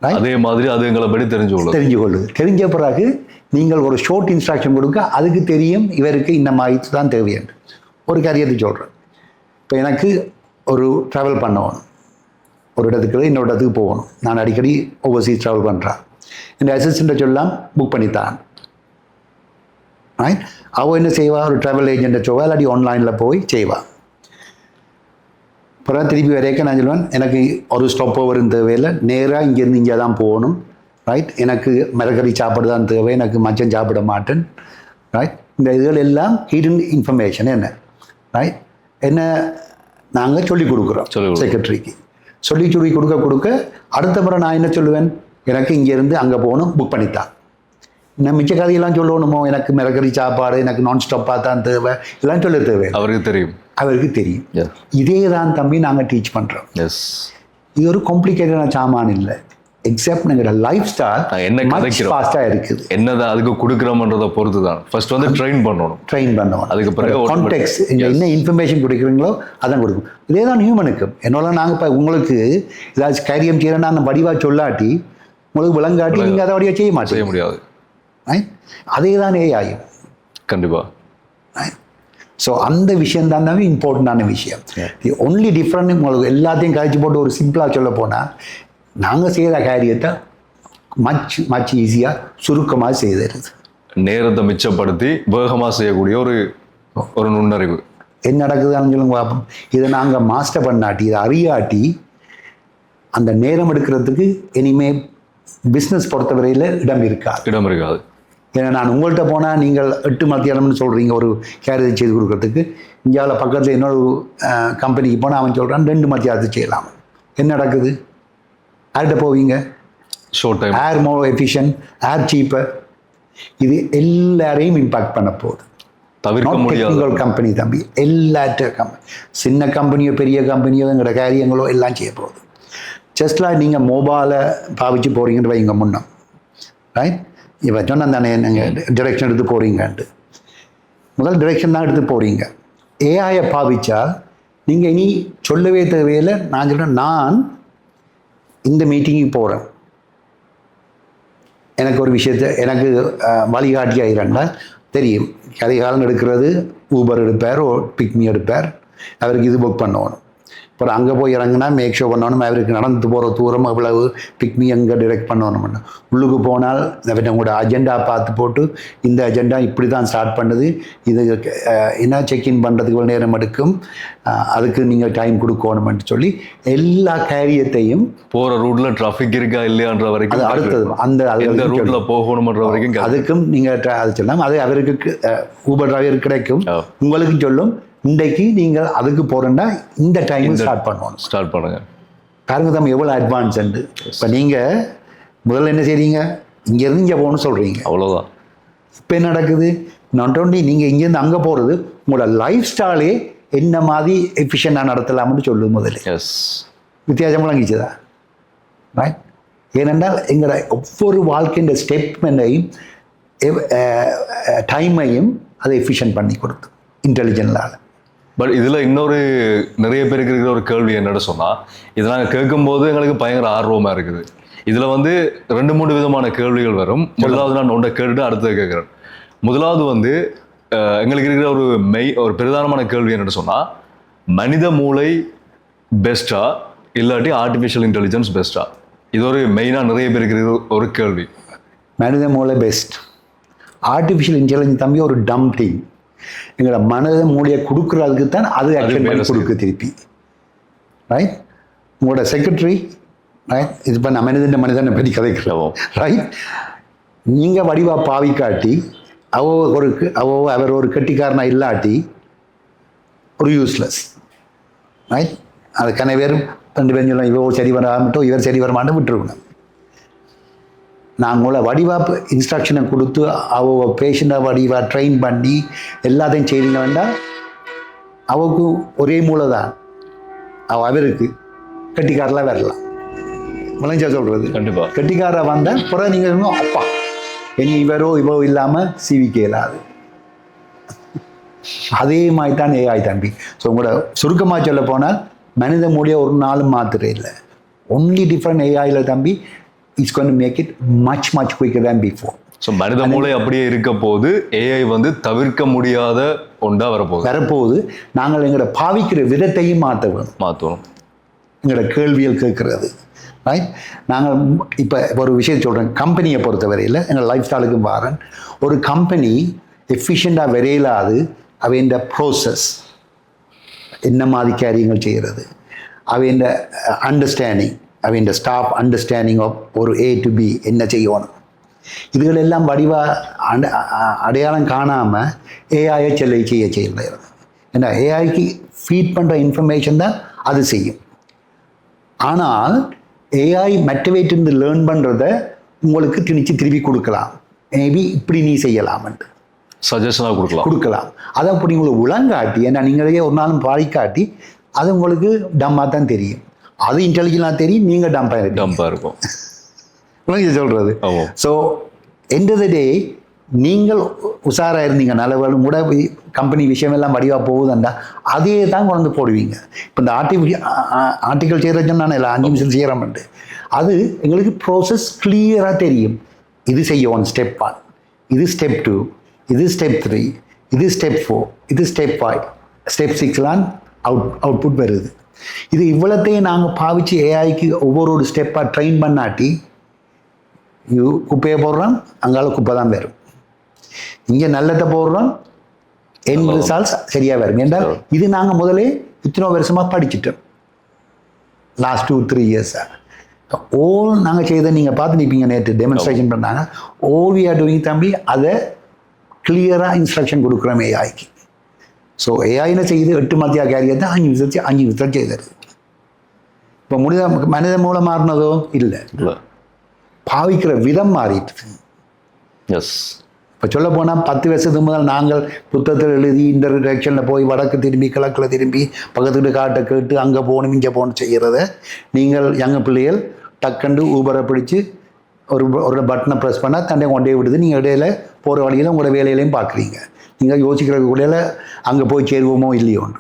அதே மாதிரி அது எங்களை படி தெரிஞ்சுக்கொள்ளுது. தெரிஞ்ச பிறகு நீங்கள் ஒரு ஷார்ட் இன்ஸ்ட்ரக்ஷன் கொடுக்க அதுக்கு தெரியும் இவருக்கு இந்த மாதிரி தான் தேவையான ஒரு காரியத்தை சொல்கிறேன். இப்போ எனக்கு ஒரு ட்ராவல் பண்ணணும், ஒரு இடத்துக்கு இன்னொரு இடத்துக்கு போகணும், நான் அடிக்கடி ஓவர்சீஸ் ட்ராவல் பண்ணுறேன், இந்த அசிஸ்டண்ட்டை சொல்லலாம் புக் பண்ணித்தான். ரைட், அவள் என்ன செய்வா, ஒரு ட்ராவல் ஏஜெண்ட்டை சொல்வா, இல்லாட்டி ஆன்லைனில் போய் செய்வாள். அப்புறம் திருப்பி வரைக்கும் நான் சொல்லுவேன் எனக்கு ஒரு ஸ்டாப் ஓவர் தேவையில்லை, நேராக இங்கேருந்து இங்கே தான் போகணும். ரைட், எனக்கு மரக்கறி சாப்பிட தான் தேவை, எனக்கு மச்சம் சாப்பிட மாட்டேன். ரைட், இந்த இதுகள் எல்லாம் ஹிடன் இன்ஃபர்மேஷன் என்ன. ரைட், என்ன நாங்கள் சொல்லிக் கொடுக்குறோம் செக்ரட்டரிக்கு, சொல்லி கொடுக்க அடுத்த முறை நான் என்ன சொல்லுவேன், எனக்கு இங்கேருந்து அங்கே போகணும் புக் பண்ணித்தான். நான் மிச்ச கதையெல்லாம் சொல்லணுமோ, எனக்கு மிளகறி சாப்பாடு எனக்கு நான் ஸ்டாப்பாக தான் தேவை, இதெல்லாம் சொல்ல தேவை அவருக்கு தெரியும். இதே தான் தம்பி நாங்கள் டீச் பண்ணுறோம். இது ஒரு காம்ப்ளிகேட்டடான சாமான் இல்லை. எக்ஸப்ட் எங்களோட லைஃப் ஸ்டைல் என்ன ஃபாஸ்ட்டாக இருக்குது, என்னதான் அதுக்கு கொடுக்குறோம்ன்றதை பொறுத்து தான். ஃபர்ஸ்ட் வந்து ட்ரெயின் பண்ணணும், அதுக்கு பிறகு கான்டெக்ஸ்ட் என்ன இன்ஃபர்மேஷன் கொடுக்குறீங்களோ அதான் கொடுக்கும். இதே தான் ஹியூமனுக்கு. என்னோட நாங்கள் இப்போ உங்களுக்கு ஏதாச்சும் காரியம் செய்யறேன்னா அந்த வடிவாக சொல்லாட்டி உங்களுக்கு விளங்காட்டி நீங்கள் அதை வடிவாக செய்ய முடியாது. அதே தான் ஏஐயும் கண்டிப்பாக. ஸோ அந்த விஷயம் தான் இம்பார்ட்டண்டான விஷயம். தி ஒன்லி டிஃப்ரெண்ட் உங்களுக்கு எல்லாத்தையும் கழிச்சு போட்டு ஒரு சிம்பிளாக சொல்ல போனால் நாங்கள் செய்கிற காரியத்தை மச் ஈஸியாக சுருக்கமாக செய்தருது. நேரத்தை மிச்சப்படுத்தி வேகமாக செய்யக்கூடிய ஒரு நுண்ணறிவு. என்ன நடக்குதுன்னு சொல்லுங்க பார்ப்போம். இதை நாங்கள் மாஸ்டர் பண்ணாட்டி, இதை அறியாட்டி அந்த நேரம் எடுக்கிறதுக்கு இனிமேல் பிஸ்னஸ் பொறுத்தவரையில் இடம் இருக்காது. ஏன்னா நான் உங்கள்கிட்ட போனால் நீங்கள் 8 மத்தியானம்னு சொல்கிறீங்க ஒரு கேரேஜ் செய்து கொடுக்கறதுக்கு. இந்தியாவில் பக்கத்தில் இன்னொரு கம்பெனிக்கு போனால் அவன் சொல்கிறான் 2 மத்தியானத்துக்கு செய்யலாம். என்ன நடக்குது? யார்கிட்ட போவீங்க? ஷார்ட் டைம், ஏர் மோர் எஃபிஷியன்ட், ஏர் சீப்பர். இது எல்லாரையும் இம்பாக்ட் பண்ண போகுது. தவிர்க்க முடியாத கம்பெனி தம்பி, எல்லாத்தையும் சின்ன கம்பெனியோ பெரிய கம்பெனியோ எங்களோட காரியங்களோ எல்லாம் செய்ய போகுது. ஜஸ்ட்லாம் நீங்கள் மொபைலை பாவிச்சு போகிறீங்கன்னு வைங்க முன்னம், ரைட்? இப்போ சொன்னால் தானே நீங்கள் டிரெக்ஷன் எடுத்து போகிறீங்கன்ட்டு. முதல் டிரெக்ஷன் தான் எடுத்து போகிறீங்க. ஏஐயை பாவிச்சா நீங்கள் இனி சொல்லவே தேவையில்லை. நான் சொல்கிறேன், நான் இந்த மீட்டிங்குக்கு போகிறேன், எனக்கு ஒரு விஷயத்தை எனக்கு வழிகாட்டி ஆகிறாண்டா தெரியும். கதைகாலம் எடுக்கிறது ஊபர் எடுப்பார், பிக்மி எடுப்பார், அவருக்கு இது புக் பண்ணணும். அப்புறம் அங்கே போய் இறங்கினா மேக் ஷோ பண்ணணும், அவருக்கு நடந்து போகிற தூரம் அவ்வளவு, பிக்மி எங்கே டிரெக்ட் பண்ணணும். உள்ளுக்கு போனால் உங்களோட அஜெண்டா பார்த்து போட்டு இந்த அஜெண்டா இப்படி தான் ஸ்டார்ட் பண்ணுது, இது என்ன செக்இன் பண்ணுறதுக்கு இவ்வளோ நேரம் எடுக்கும், அதுக்கு நீங்கள் டைம் கொடுக்கணும்னு சொல்லி எல்லா காரியத்தையும் போகிற ரூட்டில் டிராஃபிக் இருக்கா இல்லையான்ற வரைக்கும், அது அடுத்தது அந்த ரூட்டில் போகணுன்ற வரைக்கும் அதுக்கும் நீங்கள் அது சொல்லலாம். அது அவருக்கு ஊபர் டிரைவர் கிடைக்கும், உங்களுக்கும் சொல்லும் இன்றைக்கு நீங்கள் அதுக்கு போகிறேன்னா இந்த டைம் ஸ்டார்ட் பண்ணுங்க. பாருங்க தம்பி எவ்வளோ அட்வான்ஸ் உண்டு. இப்போ நீங்கள் முதல்ல என்ன செய்றீங்க? இங்கேருந்து இங்கே போகணும்னு சொல்கிறீங்க, அவ்வளோதான். இப்போ என்ன நடக்குது? நாட் ஓன்லி நீங்கள் இங்கேருந்து அங்கே போகிறது, உங்களோட லைஃப் ஸ்டைலே என்ன மாதிரி எஃபிஷியண்டாக நடத்தலாம்னு சொல்லுது முதல்ல. வித்தியாசம் விளங்கிச்சுதா? ரைட்? ஏனென்றால் எங்களோட ஒவ்வொரு வாழ்க்கையின் ஸ்டெப்மெண்டையும் டைமையும் அதை எஃபிஷியன்ட் பண்ணி கொடுத்து இன்டெலிஜென்டால். பட் இதில் இன்னொரு நிறைய பேருக்கு இருக்கிற ஒரு கேள்வி என்னன்னு சொன்னால், இதை நாங்கள் கேட்கும்போது எங்களுக்கு பயங்கர ஆர்வமாக இருக்குது. இதில் 2-3 விதமான கேள்விகள் வரும். முதலாவது நான் ஒன்றை கேட்டுட்டு அடுத்தது கேட்குறேன். முதலாவது எங்களுக்கு இருக்கிற ஒரு பிரதானமான கேள்வி என்னன்னு சொன்னால், மனித மூளை பெஸ்ட்டா இல்லாட்டி ஆர்டிஃபிஷியல் இன்டெலிஜென்ஸ் பெஸ்ட்டா? இது ஒரு மெயினாக நிறைய பேருக்கு இருக்கிற ஒரு கேள்வி. மனித மூளை பெஸ்ட். ஆர்டிஃபிஷியல் இன்டெலிஜென்ஸ் தம்பி ஒரு டம் திங். எங்களோட மனதை மூளையை கொடுக்குறதுக்கு தான் அது ஆக்ஷன் பண்ணி கொடுக்க திருப்பி. ரைட்? உங்களோட செக்ரட்டரி, ரைட்? இது இப்போ நான் மனிதனை பற்றி கதைக்கிறோம், ரைட்? நீங்கள் வடிவா பாவி காட்டி அவர் ஒரு கெட்டிக்காரனா இல்லாட்டி ஒரு யூஸ்லெஸ், ரைட்? அதுக்கான பேர் 2 பேரும் சொல்லலாம், இவோ சரி வராமட்டோ இவர் சரி வரமாட்டோம் விட்டுருக்கணும். நான் உங்களை வடிவாக இன்ஸ்ட்ரக்ஷனை கொடுத்து பேஷண்ட்டை வடிவாக ட்ரெயின் பண்ணி எல்லாத்தையும் செய்வீங்க வேண்டாம். அவருக்கு ஒரே மூளை தான், அவருக்கு கட்டிக்காரெலாம் வரலாம். விளைஞ்சா சொல்கிறது கண்டிப்பாக கட்டிக்காரை வந்தால் பிறகு நீங்கள் அப்பா இனி இவரோ இல்லாமல் சிவிக்க இயலாது. அதே மாதிரி தான் ஏஐ தம்பி. ஸோ உங்களோட சுருக்கமாக சொல்ல போனால் மனித மூளையை ஒரு நாளும் மாத்திரை இல்லை. ஒன்லி டிஃப்ரெண்ட் ஏஐயில் தம்பி it's going to make it much quicker than before. So மனித மூளை அப்படியே இருக்க போது ஏஐ தவிர்க்க முடியாத ஒன்றா வரப்போகுது. நாங்கள் எங்களோட பாவிக்கிற விதத்தையும் மாற்றணும். எங்களோட கேள்விகள் கேட்கறது, ரைட்? நாங்கள் இப்போ ஒரு விஷயம் சொல்கிறேன். கம்பெனியை பொறுத்தவரையில் எங்கள் லைஃப் ஸ்டைலுக்கு பாருன். ஒரு கம்பெனி எஃபிஷியண்டாக வரையிலாது அவையின் ப்ரோசஸ் என்ன மாதிரி காரியங்கள் செய்கிறது, அவையின் அண்டர்ஸ்டாண்டிங், அவையின் ஸ்டாஃப் அண்டர்ஸ்டாண்டிங் ஆஃப் ஒரு A to B என்ன செய்யணும், இதுகளெல்லாம் வடிவாக அடையாளம் காணாமல் ஏஐயை செய்கிறது. ஏன்னா ஏஐக்கு ஃபீட் பண்ணுற இன்ஃபர்மேஷன் தான் அது செய்யும். ஆனால் ஏஐ மற்றவேட்டிருந்து லேர்ன் பண்ணுறத உங்களுக்கு திருப்பி கொடுக்கலாம். மேபி இப்படி நீ செய்யலாம்ன்ட்டு சஜஷனாக கொடுக்கலாம். அதை அப்படி உங்களுக்கு உளங்காட்டி, ஏன்னா நீங்களே ஒரு நாளும் பாடிக்காட்டி அது உங்களுக்கு டம்மாக தான் தெரியும். அது இன்டெலிஜென்ட்டாக தெரியும், நீங்கள் டம்பாக இருக்கும் சொல்கிறது. ஸோ எண்ட் ஆஃப் த டே நீங்கள் உஷாராக இருந்தீங்க, நல்ல கூட கம்பெனி விஷயமெல்லாம் வடிவாக போகுதுண்டா அதே தான் கொண்டு போடுவீங்க. இப்போ இந்த ஆர்டிக்கல் செய்கிறதுன்னு நான் இல்லை 5 நிமிஷம் செய்கிறோம்ட்டு, அது எங்களுக்கு ப்ரோசஸ் கிளியராக தெரியும். இது செய்யும் ஸ்டெப் 1, இது ஸ்டெப் 2, இது ஸ்டெப் 3, இது ஸ்டெப் 4, இது ஸ்டெப் 5, ஸ்டெப் 6லாம் அவுட்புட் வருது. இது இவ்வளோத்தையும் நாங்கள் பாவிச்சு ஏஐக்கு ஒவ்வொரு ஸ்டெப்பாக ட்ரெயின் பண்ணாட்டி குப்பையை போடுறோம், அங்கால குப்பை தான் வரும். இங்கே நல்லத்தை போடுறோம், என் ரிசல்ட்ஸ் சரியாக வரும். என்றால் இது நாங்கள் முதலே இத்தனை வருஷமாக படிச்சுட்டோம். லாஸ்ட் 2-3 இயர்ஸாக ஓல் நாங்கள் செய்த நீங்கள் பார்த்து நிற்பீங்க, நேற்று டெமான்ஸ்ட்ரேஷன் பண்ணாங்க. ஓல் வி ஆர் டூயிங் தம்பி, அதை கிளியராக இன்ஸ்ட்ரக்ஷன் கொடுக்குறோம் ஏஐக்கு. ஸோ ஏஐன்னு செய்து 8 மத்தியா கேரியத்தை 5 நிமிஷம் செய்தது. இப்போ மனித மூலம் மாறினதோ இல்லை, பாவிக்கிற விதம் மாறிட்டு. எஸ், இப்போ சொல்ல போனால் 10 வருஷத்துக்கு முதல் நாங்கள் புத்தகத்தில் எழுதி இந்த டிரெக்ஷனில் போய் வடக்கு திரும்பி கிழக்கில் திரும்பி பக்கத்துக்கு காட்டை கேட்டு அங்கே போகணும் இங்கே போகணும் செய்கிறத நீங்கள் யங்க பிள்ளைகள் டக்குண்டு ஊபரை பிடிச்சி ஒரு பட்டனை ப்ரெஸ் பண்ணால் தண்டை கொண்டே விடுது. நீங்கள் இடையில போகிற வழியில் உங்களோட வேலையிலையும் பார்க்குறீங்க. நீங்கள் யோசிக்கிற கூடையில் அங்கே போய் சேருவோமோ இல்லையோன்று.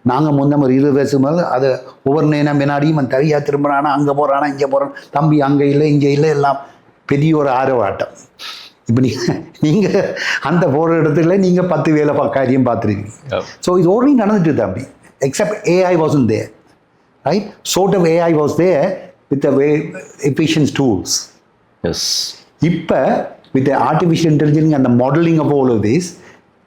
நாங்கள் ஒரு 20 வருஷம் முதல் அதை ஒவ்வொரு நேரம் வினாடியும் தனியாக திரும்புகிறானா, அங்கே போகிறானா, இங்கே போகிறான், தம்பி அங்கே இல்லை இங்கே இல்லை, எல்லாம் பெரிய ஒரு ஆரவாட்டம். இப்போ நீங்கள் அந்த போகிற இடத்துல நீங்கள் 10 வேலை காரியம் பார்த்துருக்கீங்க. ஸோ இது ஓல்ரெடி நடந்துட்டு தம்பி. Except AI was there, right? Sort of AI was there with way efficiency tools. Yes, இப்போ வித் ஆர்டிஃபிஷியல் இன்டெலிஜென்ஸ் அந்த modelling of all of this,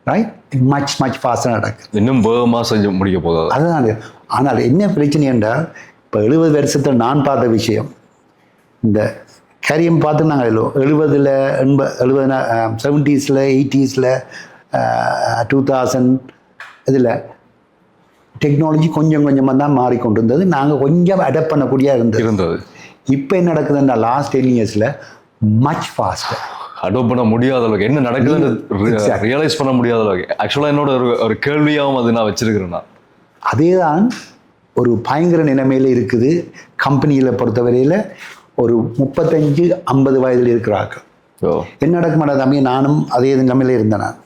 right, much ஃபாஸ்ட்டாக நடக்குது. இன்னும் வேகமாக செஞ்சு முடிக்க போகுது. அதுதான். ஆனால் என்ன பிரச்சனை என்றால், இப்போ 70 வருஷத்தில் நான் பார்த்த விஷயம், இந்த கேரியம் பார்த்து நாங்கள் 70 70s 80s 2000 இதில் டெக்னாலஜி கொஞ்சம் கொஞ்சமாக தான் மாறிக்கொண்டு இருந்தது. நாங்கள் கொஞ்சம் அடாப்ட் பண்ணக்கூடிய இருந்தது. இப்போ என்ன நடக்குதுன்னா லாஸ்ட் 10 இயர்ஸில் மச் ஃபாஸ்ட்டாக அடாப்ட் பண்ண முடியாத அளவுக்கு, என்ன நடக்குதுன்னு ரியலைஸ் பண்ண முடியாத அளவுக்கு. ஆக்சுவலாக என்னோட ஒரு கேள்வியாகவும் அது நான் வச்சிருக்கிறேன்னா, அதே தான் ஒரு பயங்கர நிலைமையில் இருக்குது. கம்பெனியில் பொறுத்தவரையில் ஒரு 35-50 வயதில் இருக்கிறார்கள். என்ன நடக்குமாடா தம்பி, நானும் அதே நிலைமையில் இருந்தேன். நான்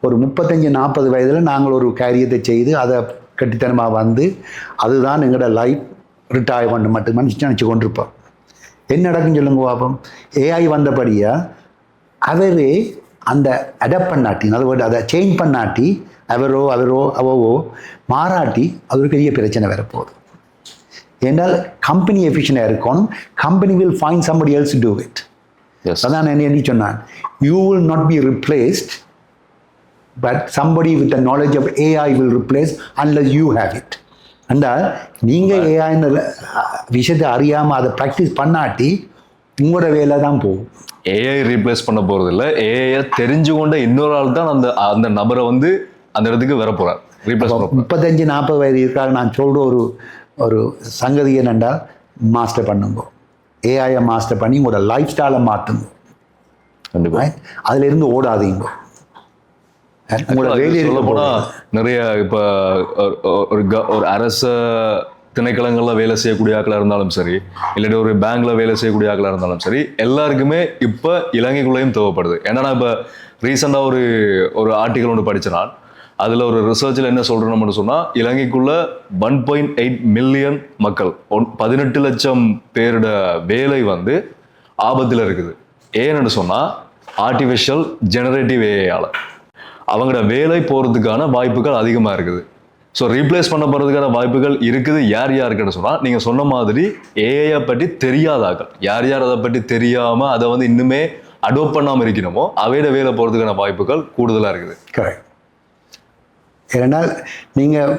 ஒரு 35-40 வயதில் நாங்கள் ஒரு காரியத்தை செய்து அதை கட்டித்தனமாக வந்து அதுதான் எங்களோட லைஃப் ரிட்டையர்மெண்ட் மட்டும் நினச்சி கொண்டிருப்போம். என்ன நடக்குன்னு சொல்லுங்க பார்ப்போம். ஏஐ வந்தபடியாக அவரே அந்த அடாப்ட் பண்ணாட்டி, நல்ல அதை சேஞ்ச் பண்ணாட்டி, அவவோ மாறாட்டி அது ஒரு பெரிய பிரச்சனை வரப்போகுது. என்றால் கம்பெனி எஃபிஷியண்டாக இருக்கணும். Company will find somebody else to do it. அதான் என்ன சொன்னான், you will not be replaced, but somebody with the knowledge of AI will replace unless you have it. என்றால் நீங்கள் ஏஐன்னு விஷயத்தை அறியாமல் அதை ப்ராக்டிஸ் பண்ணாட்டி உங்களோட வேலை தான் போகும். ஏஐ ரீப்ளேஸ் பண்ண போகிறது இல்லை, ஏஐ தெரிஞ்சு கொண்ட இன்னொரு ஆள் தான் அந்த நபரை வந்து அந்த இடத்துக்கு வர போகிறார். ரீப்ளேஸ் 35-40 வயது இருக்காங்க. நான் சொல்கிற ஒரு சங்கதி என்னென்றால், மாஸ்டர் பண்ணுங்க, ஏஐயை மாஸ்டர் பண்ணி உங்களோட லைஃப் ஸ்டைலை மாற்றுங்க. கண்டிப்பாக அதுல இருந்து ஓடாதீங்க. சொல்ல போனால் நிறைய இப்போ ஒரு அரச திணைக்களங்களில் வேலை செய்யக்கூடிய ஆக்களாக இருந்தாலும் சரி, இல்லாட்டி ஒரு பேங்க்ல வேலை செய்யக்கூடிய ஆக்களாக இருந்தாலும் சரி, எல்லாருக்குமே இப்போ இலங்கைக்குள்ளேயும் தேவைப்படுது. ஏன்னா நான் இப்போ ரீசெண்டாக ஒரு ஆர்டிக்கல் ஒன்று படித்தேன். நான் அதில் ஒரு ரிசர்ச்சில் என்ன சொல்கிறோம்னு சொன்னால், இலங்கைக்குள்ள 1.8 மில்லியன் மக்கள், 18 லட்சம் பேரோட வேலை வந்து ஆபத்தில் இருக்குது. ஏன்னு சொன்னால் ஆர்டிஃபிஷியல் ஜெனரேட்டிவ் ஏஐயால் அவங்களோட வேலை போகிறதுக்கான வாய்ப்புகள் அதிகமாக இருக்குது. ஸோ ரீப்ளேஸ் பண்ண போகிறதுக்கான வாய்ப்புகள் இருக்குது. யாருக்குன்னு சொன்னால், நீங்கள் சொன்ன மாதிரி ஏஐயை பற்றி தெரியாதாக்கள், யார் அதை பற்றி தெரியாமல் அதை வந்து இன்னுமே அடாப்ட் பண்ணாமல் இருக்கணுமோ அவையோட வேலை போகிறதுக்கான வாய்ப்புகள் கூடுதலாக இருக்குது. கரெக்ட். ஏன்னால் நீங்கள்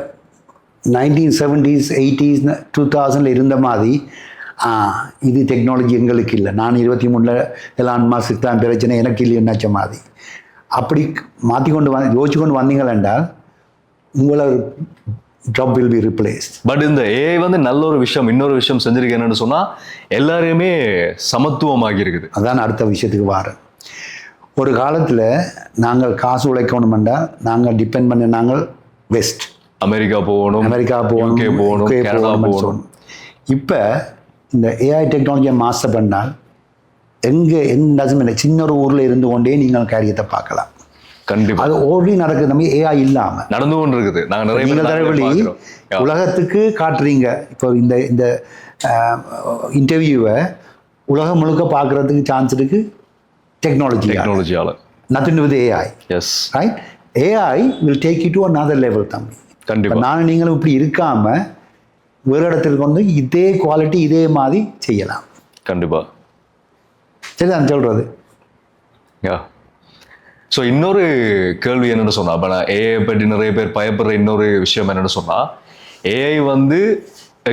1970s 80s 2000 இருந்த மாதிரி இது டெக்னாலஜி எங்களுக்கு இல்லை, நான் 23 எலான் மாஸ்க்கு தான் பிரச்சனை, எனக்கு இல்லைன்னு மாதிரி அப்படி மாற்றிக்கொண்டு யோசிச்சு வந்தீங்களென்றால் உங்களை job will be replaced. But இந்த ஏஐ வந்து நல்ல ஒரு விஷயம், இன்னொரு விஷயம் செஞ்சிருக்கு என்னன்னு சொன்னால், எல்லாரையுமே சமத்துவமாகி இருக்குது. அதான் அடுத்த விஷயத்துக்கு வாரேன். ஒரு காலத்தில் நாங்கள் காசு உழைக்கணுமெண்டா நாங்கள் டிபெண்ட் பண்ண நாங்கள் வெஸ்ட், அமெரிக்கா போகணும், கனடா போகணும். இப்போ இந்த ஏஐ டெக்னாலஜியை மாஸ்டர் பண்ணால் எந்த சின்ன ஒரு ஊரில் இருந்து கொண்டே நீங்கள் காரியத்தை பார்க்கலாம். கண்டிப்பா அது ஆல்ரெடி நடக்குது. நம்ம ஏஐ இல்லாமல் நடந்து கொண்டு இருக்குது. நாங்கள் நிறைய உலகத்துக்கு காட்டுறீங்க. இப்போ இந்த இன்டர்வியூவை உலகம் முழுக்க பார்க்கறதுக்கு சான்ஸ் இருக்கு. டெக்னாலஜியால nothing to do with AI. Yes. Right? AI will take you to another level தம்பி. கண்டிப்பா. நான் நீங்களும் இப்படி இருக்காம வேறு இடத்துக்கு வந்து இதே குவாலிட்டி இதே மாதிரி செய்யலாம். கண்டிப்பா. சரி நான் சொல்கிறது. யா. ஸோ இன்னொரு கேள்வி என்னென்னு சொன்னா, இப்போ நான் ஏஐ பற்றி நிறைய பேர் பயப்படுற இன்னொரு விஷயம் என்னென்னு சொன்னா, ஏஐ வந்து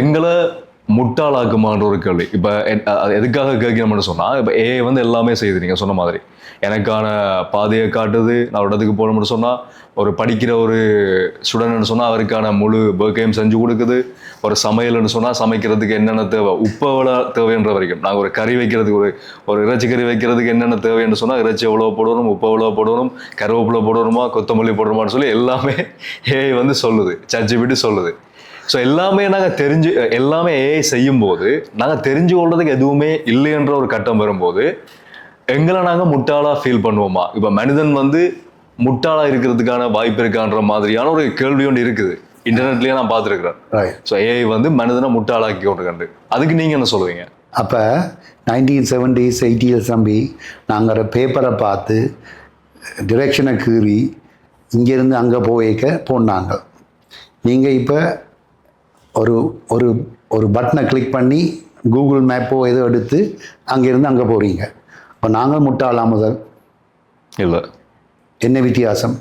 எங்களை முட்டாளாக்குமான்ற ஒரு கேள்வி. இப்போ அது எதுக்காக கேட்கணும்னு சொன்னா, இப்போ ஏஐ வந்து எல்லாமே செய்யுது நீங்க சொன்ன மாதிரி. எனக்கான பாதையை காட்டுது. நான் ஒரு இடத்துக்கு போகணும்னு சொன்னா, ஒரு படிக்கிற ஒரு ஸ்டூடெண்ட்னு சொன்னா அவருக்கான முழு ஒர்க்கையும் செஞ்சு கொடுக்குது. ஒரு சமையல்னு சொன்னா சமைக்கிறதுக்கு என்னென்ன தேவை, உப்பு எவ்வளோ தேவைன்ற வரைக்கும். நாங்கள் ஒரு கறி வைக்கிறதுக்கு ஒரு இறைச்சி கறி வைக்கிறதுக்கு என்னென்ன தேவைன்னு சொன்னா, இறைச்சி எவ்வளோ போடணும், உப்பு எவ்வளோ போடணும், கருவேப்பிலை போடணுமா, கொத்தமல்லி போடணுமான்னு சொல்லி எல்லாமே ஏஐ வந்து சொல்லுது. ChatGPT சொல்லுது. ஸோ எல்லாமே எல்லாமே ஏஐ செய்யும் போது நாங்கள் தெரிஞ்சு கொள்றதுக்கு எதுவுமே இல்லைன்ற ஒரு கட்டம் வரும்போது எங்களை நாங்கள் முட்டாளா ஃபீல் பண்ணுவோமா? இப்போ மனிதன் வந்து முட்டாளா இருக்கிறதுக்கான வாய்ப்பு இருக்கான்ற மாதிரியான ஒரு கேள்வி ஒன்று இருக்குது. இன்டர்நெட்லயே நான் பார்த்துருக்கிறேன். ஸோ ஏஐ வந்து மனிதனை முட்டாளாக்கி கொண்டு அதுக்கு நீங்க என்ன சொல்லுவீங்க? அப்போ 1970s 80s தம்பி நாங்கள் பேப்பரை பார்த்து டிரெக்ஷனை கீறி இங்கேருந்து அங்கே போனாங்க. நீங்கள் இப்போ ஒரு ஒரு ஒரு பட்டனை கிளிக் பண்ணி கூகுள் மேப்போ ஏதோ எடுத்து அங்கேருந்து அங்கே போகிறீங்க. இப்போ நாங்கள் முட்டாளா முதல்? இல்லை. என்ன வித்தியாசம்?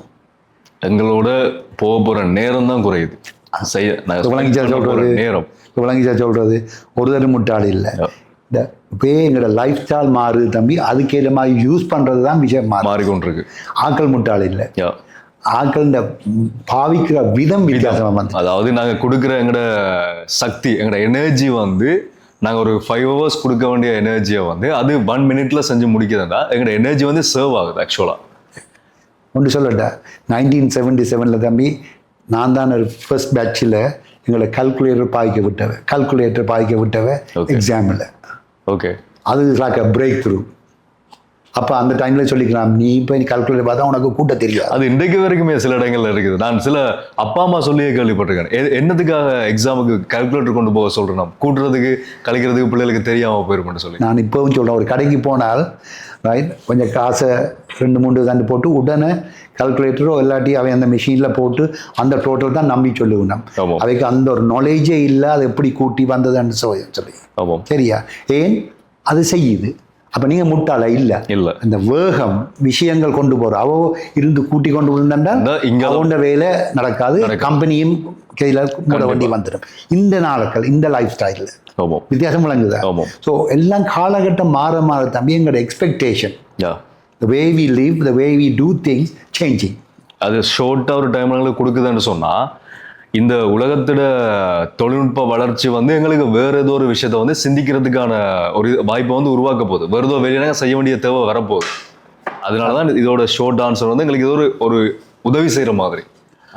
எங்களோட போகிற நேரம் தான் குறையுது. நேரம் விளங்கிச்சா சொல்கிறது ஒரு தரம் முட்டாள் இல்லை. இப்போ எங்களோட லைஃப் ஸ்டைல் மாறுது தம்பி. அதுக்கேற்ற மாதிரி யூஸ் பண்ணுறது தான் விஷயம் மாறிக்கொண்டிருக்கு. ஆக்கள் முட்டாள் இல்லை. ஆக்கள் இந்த பாவிக்கிற விதம் வித்தியாசமாக வந்து, அதாவது நாங்கள் கொடுக்குற எங்களோட சக்தி, எங்களோட எனர்ஜி வந்து நாங்கள் ஒரு 5 hours கொடுக்க வேண்டிய எனர்ஜியை வந்து அது 1 minute செஞ்சு முடிக்கிறதா எங்களோட எனர்ஜி வந்து சர்வ் ஆகுது. ஆக்சுவலாக ஒன்று சொல்லட்டேன், 1977 தம்பி நான் தான் ஒரு ஃபர்ஸ்ட் பேட்சில் எங்களை கால்குலேட்டர் பாய்க்க விட்டவ எக்ஸாமில். ஓகே. அது லைக் அ பிரேக் த்ரூ. அப்போ அந்த டைமில் சொல்லிக்கலாம், நீ இப்போ நீ கால்குலேட்டர் பார்த்தா உனக்கு கூட்ட தெரியாது. அது இன்றைக்கு வரைக்குமே சில இடங்கள்ல இருக்குது. நான் சில அப்பா அம்மா சொல்லியே கேள்விப்பட்டிருக்கேன். என்னதுக்காக எக்ஸாமுக்கு கால்குலேட்டர் கொண்டு போக சொல்கிறேன், கூட்டுறதுக்கு கழிக்கிறதுக்கு பிள்ளைகளுக்கு தெரியாமல் போயிருமென்னு சொல்லி. நான் இப்போவும் சொல்கிறேன், ஒரு கடைக்கு போனால் ரைட் கொஞ்சம் காசை 2-3 தண்டு போட்டு உடனே கால்குலேட்டரோ இல்லாட்டி அவன் அந்த மிஷினில் போட்டு அந்த டோட்டல் தான் நம்பி சொல்லுவேன். அவைக்கு அந்த ஒரு நாலேஜே இல்லை, அது எப்படி கூட்டி வந்ததுன்னு சொல்லி. சரியா? ஏன் அது செய்யுது. அப்போ நீங்கள் முட்டாள இல்லை. அந்த வேகம் விஷயங்கள் கொண்டு போகிற அவ இருந்து கூட்டி கொண்டு விழுந்தால் இங்கே அவனோட வேலை நடக்காது. கம்பெனியும் கையில் மூட வண்டி வந்துடும். இந்த நாட்கள் இந்த லைஃப் ஸ்டைலில் வித்தியாசம் விளங்குதா? ஸோ எல்லாம் காலகட்டம் மாற தம்பி எங்களோட expectation, the way we live, the way we do things changing. அது ஷார்ட்டாக ஒரு டைம்ல கொடுக்குதுன்னு சொன்னால் இந்த உலகத்தோட தொழில்நுட்ப வளர்ச்சி வந்து எங்களுக்கு வேற ஏதோ ஒரு விஷயத்த வந்து சிந்திக்கிறதுக்கான ஒரு வாய்ப்பை வந்து உருவாக்க போகுது. வேற ஏதோ வெளியே செய்ய வேண்டிய தேவை வரப்போகுது. அதனாலதான் இதோட ஷார்ட் ஆன்சர் வந்து எங்களுக்கு இது ஒரு உதவி செய்யற மாதிரி,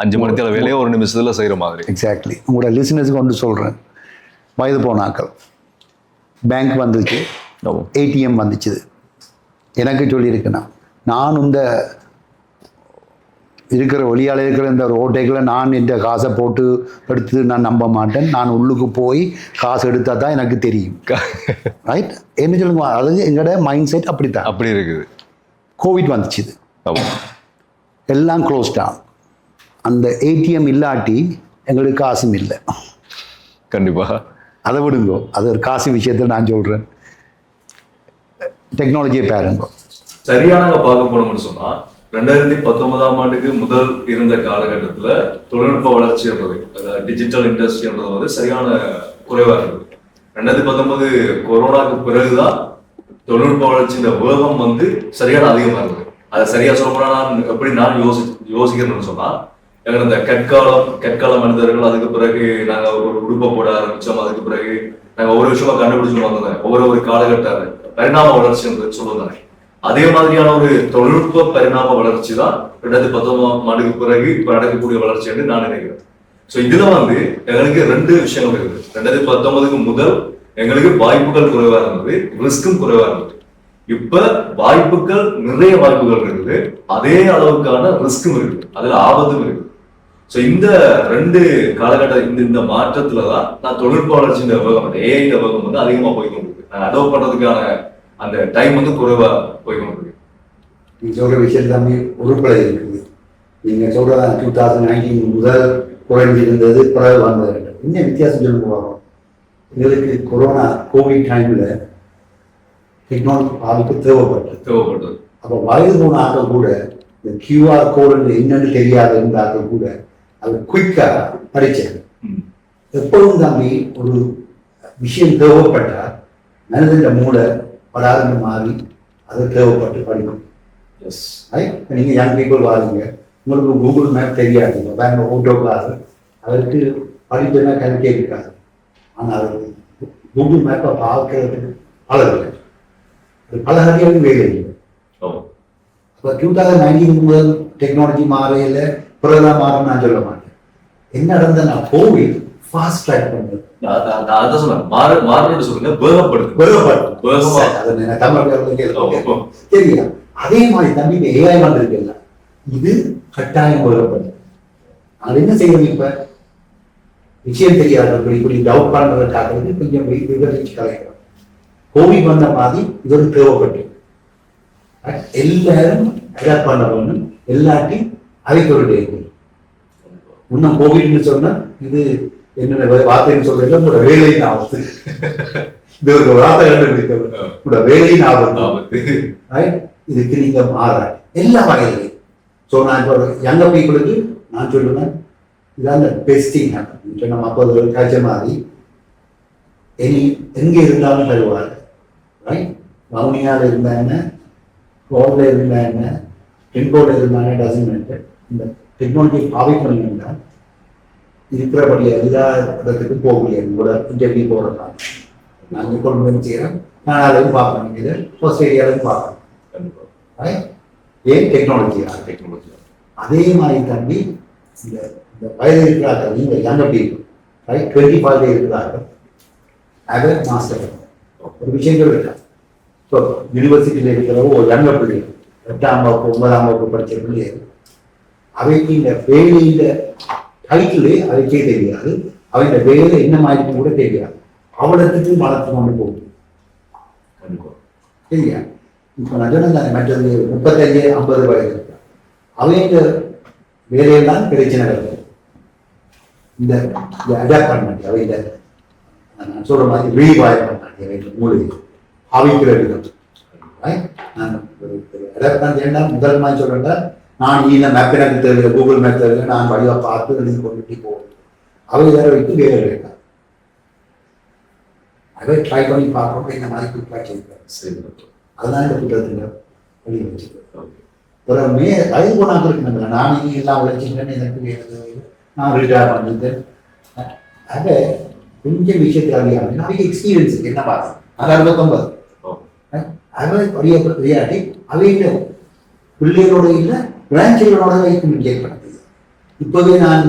5 மணிக்கால வேலையை 1 நிமிஷத்துல செய்யற மாதிரி. எக்ஸாக்ட்லி. உங்களோட லிசனர்ஸ்க்கு வந்து சொல்றேன், வயது போனாக்கள் பேங்க் வந்துச்சு, ஏடிஎம் வந்துச்சு, எனக்கு சொல்லியிருக்கேன்னா நான் இந்த இருக்கிற ஒளியால் இருக்கிற இந்த ஒரு ஓட்டைகளை நான் இந்த காசை போட்டு எடுத்து நான் நம்ப மாட்டேன். நான் உள்ளுக்கு போய் காசு எடுத்தால் தான் எனக்கு தெரியும். ரைட்? என்ன சொல்லுங்க, அது எங்களோட மைண்ட் செட் அப்படித்தான். அப்படி இருக்குது. கோவிட் வந்துச்சு, எல்லாம் க்ளோஸ் டவுன். அந்த ஏடிஎம் இல்லாட்டி எங்களுக்கு காசும் இல்லை. கண்டிப்பாக அதை விடுங்கோ, அது ஒரு காசு விஷயத்தில் நான் சொல்கிறேன். டெக்னாலஜியை பாருங்க. சரியான பார்க்க போனோம்னு சொன்னால் 2019ஆம் ஆண்டுக்கு முதல் இருந்த காலகட்டத்தில் தொழில்நுட்ப வளர்ச்சின்றது, டிஜிட்டல் இண்டஸ்ட்ரின்றது வந்து சரியான குறைவாக இருந்தது. 2019 கொரோனாக்கு பிறகுதான் தொழில்நுட்ப வளர்ச்சியின் வேகம் வந்து சரியான அதிகமாக இருந்தது. அதை சரியா சொல்லப்போனா நான் யோசிக்கிறேன்னு சொன்னா, எங்க இந்த கற்கால மனிதர்கள், அதுக்கு பிறகு நாங்க ஒரு உடுப்பை போட ஆரம்பிச்சோம், அதுக்கு பிறகு நாங்க ஒவ்வொரு விஷயமா கண்டுபிடிச்சு வந்தோம். ஒவ்வொரு காலகட்ட பரிணாம வளர்ச்சி என்று சொல்லுவாங்க. அதே மாதிரியான ஒரு தொழில்நுட்ப பரிணாம வளர்ச்சி தான் 2019ஆம் ஆண்டுக்கு பிறகு இப்ப நடக்கக்கூடிய வளர்ச்சி என்று நான் நினைக்கிறேன். சோ இதுல வந்து எங்களுக்கு 2 விஷயங்கள் இருக்குது. 2019க்கு முதல் எங்களுக்கு வாய்ப்புகள் குறைவா இருந்தது, ரிஸ்க்கும் குறைவா இருந்தது. இப்ப வாய்ப்புகள், நிறைய வாய்ப்புகள் இருக்குது, அதே அளவுக்கான ரிஸ்க்கும் இருக்குது, அதுல ஆபத்தும் இருக்குது. சோ இந்த 2 காலகட்ட இந்த மாற்றத்துலதான் நான் தொழில்நுட்ப வளர்ச்சியின் வேகம், ஏஐ வேகம் வந்து அதிகமா போய்க்கொண்டிருக்கு. நான் அடோப் பண்றதுக்கான அந்த டைம் வந்து குறைவா போய்க்கொண்டிருக்கு. நீங்க சொல்ற விஷயம் எல்லாமே உருப்படை இருக்குது. நீங்க சொல்றதா 2019 முதல் குறைஞ்சிருந்தது, பிறகு வந்தது. என்ன வித்தியாசம் சொல்லுங்க வரும். எங்களுக்கு கோவிட் டைம்ல டெக்னாலஜி பாதிப்பு தேவைப்பட்டது. தேவைப்பட்டது. அப்போ வயது போன ஆட்கள் கூட இந்த கியூஆர் கோடு என்னன்னு தெரியாத இருந்த ஆட்கள் கூட அது குயிக்காக படிச்சாங்க. எப்பொழுதும் தம்பி ஒரு விஷயம் தேவைப்பட்டால் மனிதன் மூளை படாத மாறி அது தேவைப்பட்டு படிக்கும். நீங்கள் யங் பீப்புள் வாருங்க, உங்களுக்கு கூகுள் மேப் தெரியாது, பேங்க் ஓட்டோக்காரு அதற்கு படிப்புனா கணக்கே இருக்காது. ஆனால் கூகுள் மேப்பை பார்க்கறதுக்கு பழகலை, அது பழகறியாலும் வேலை இல்லை. இப்போ 2019 முதல் டெக்னாலஜி மாறையில் பிறகுதான் மாறும் நான் சொல்ல மாட்டேன். என்ன நடந்த நான் கோவிட் ஃபாஸ்ட் ட்ராக் பண்ணுறது தெரியும். அதே மாதிரி தம்பி இப்ப ஏஐ வந்திருக்குல்ல, இது கட்டாயம் வேகப்படும். அது என்ன செய்யணும்? இப்ப விஷயம் தெரியாத இப்படி டவுட் பண்றதுக்காக கொஞ்சம் விவரிச்சு கலைக்கிறோம். கோவிட் வந்த மாதிரி இது ஒரு தேவைப்பட்டு எல்லாரும் அடாப்ட் பண்ண வேணும். எல்லாத்தையும் அவைக்கு ஒரு டே இன்னும் கோவிட்னு சொன்னா இது என்னென்ன வார்த்தைன்னு சொல்றீங்க, உங்களோட வேலையின் ஆபத்து. இது ஒரு வார்த்தை கண்டுபிடிக்க உங்களோட வேலையின் ஆபத்து. இதுக்கு நீங்க மாறாது எல்லா வகையிலையும். ஸோ நான் இப்போ யங்க பீப்புளுக்கு நான் சொல்லுவேன், இதான் பெஸ்டிங் சொன்ன 40 காய்ச்ச மாதிரி இனி எங்கே இருந்தாலும் தருவார். ரைட், வவுனியாவில் இருந்தா என்ன, ரோட்ல இருந்தா என்ன, பின்கோடில் இருந்தாங்க டசன் மினிட். இந்த டெக்னாலஜி பாவிக்கணும்னா இருக்கிறபடி எல்லா இடத்துக்கு போக முடியாது. கூட இன்டர்வியூ போடுறாங்க, நாங்கள் கொண்டு வந்து செய்கிறோம். கனடாலையும் பார்க்கணும், இது ஆஸ்திரேலியாலையும் பார்க்கணும். ஏன் டெக்னாலஜி அதே மாதிரி தம்பி இந்த வயது இருக்கிறார்கள், நீங்கள் யங்க பீப்புள் ரைட் 25 இருக்கிறார்கள், அதை மாஸ்டர் ஒரு விஷயங்கள் இருக்காங்க. ஸோ யூனிவர்சிட்டியில் இருக்கிற ஒரு யங்க பிள்ளைகள் 8ஆம் வகுப்பு 9ஆம் வகுப்பு படித்த பிள்ளைகள் அவைக்கு இந்த வேலையில் டைட்டிலே அவைக்கே தெரியாது, அவங்க வேலை என்ன மாதிரி கூட தெரியாது. அவலத்துக்கு வளர்த்து கொண்டு போகும் சரியா? இப்போ நான் சொன்னேன் மற்றது 35-50 வயது இருக்கா, அவங்க வேலையெல்லாம் பிரச்சனை வருது. இந்த அடாப்ட் பண்ண மாட்டேன் அவங்க, நான் சொல்ற மாதிரி ரீவாய் பண்ண மாட்டேன் மூலிகை அவிக்கிற விதம். நான் அடாப்ட் பண்ண முதல் மாதிரி சொல்றேன், நான் இந்த மேப் எனக்கு தெரியல, கூகுள் மேப் தெரியல, நான் வழியாக பார்த்து எழுதி கொண்டுட்டு போவேன். அவை வேற வைத்து வேலை இருக்காது. அதை ட்ரை பண்ணி பார்க்கணும், இந்த மாதிரி குயிக்காக செய்யணும். அதுதான் இந்த புத்தகத்தில் வழி வச்சுக்கிறேன். ஒரு வயது போனாங்க இருக்குங்க, நான் இங்கே எல்லாம் உழைச்சிக்கிறேன்னு எனக்கு வேறு, நான் ரிட்டையர் பண்ணிட்டேன். அதை கொஞ்சம் விஷயத்தில் அறியாமல் அவங்க எக்ஸ்பீரியன்ஸ் என்ன பார்த்து நான் 69 அதை விளையாட்டி அவங்க பிள்ளைகளோட இல்லை கிராண்ட்சில்ட்ரனோட வைக்கும் ஏற்படுத்துது. இப்போவே நான்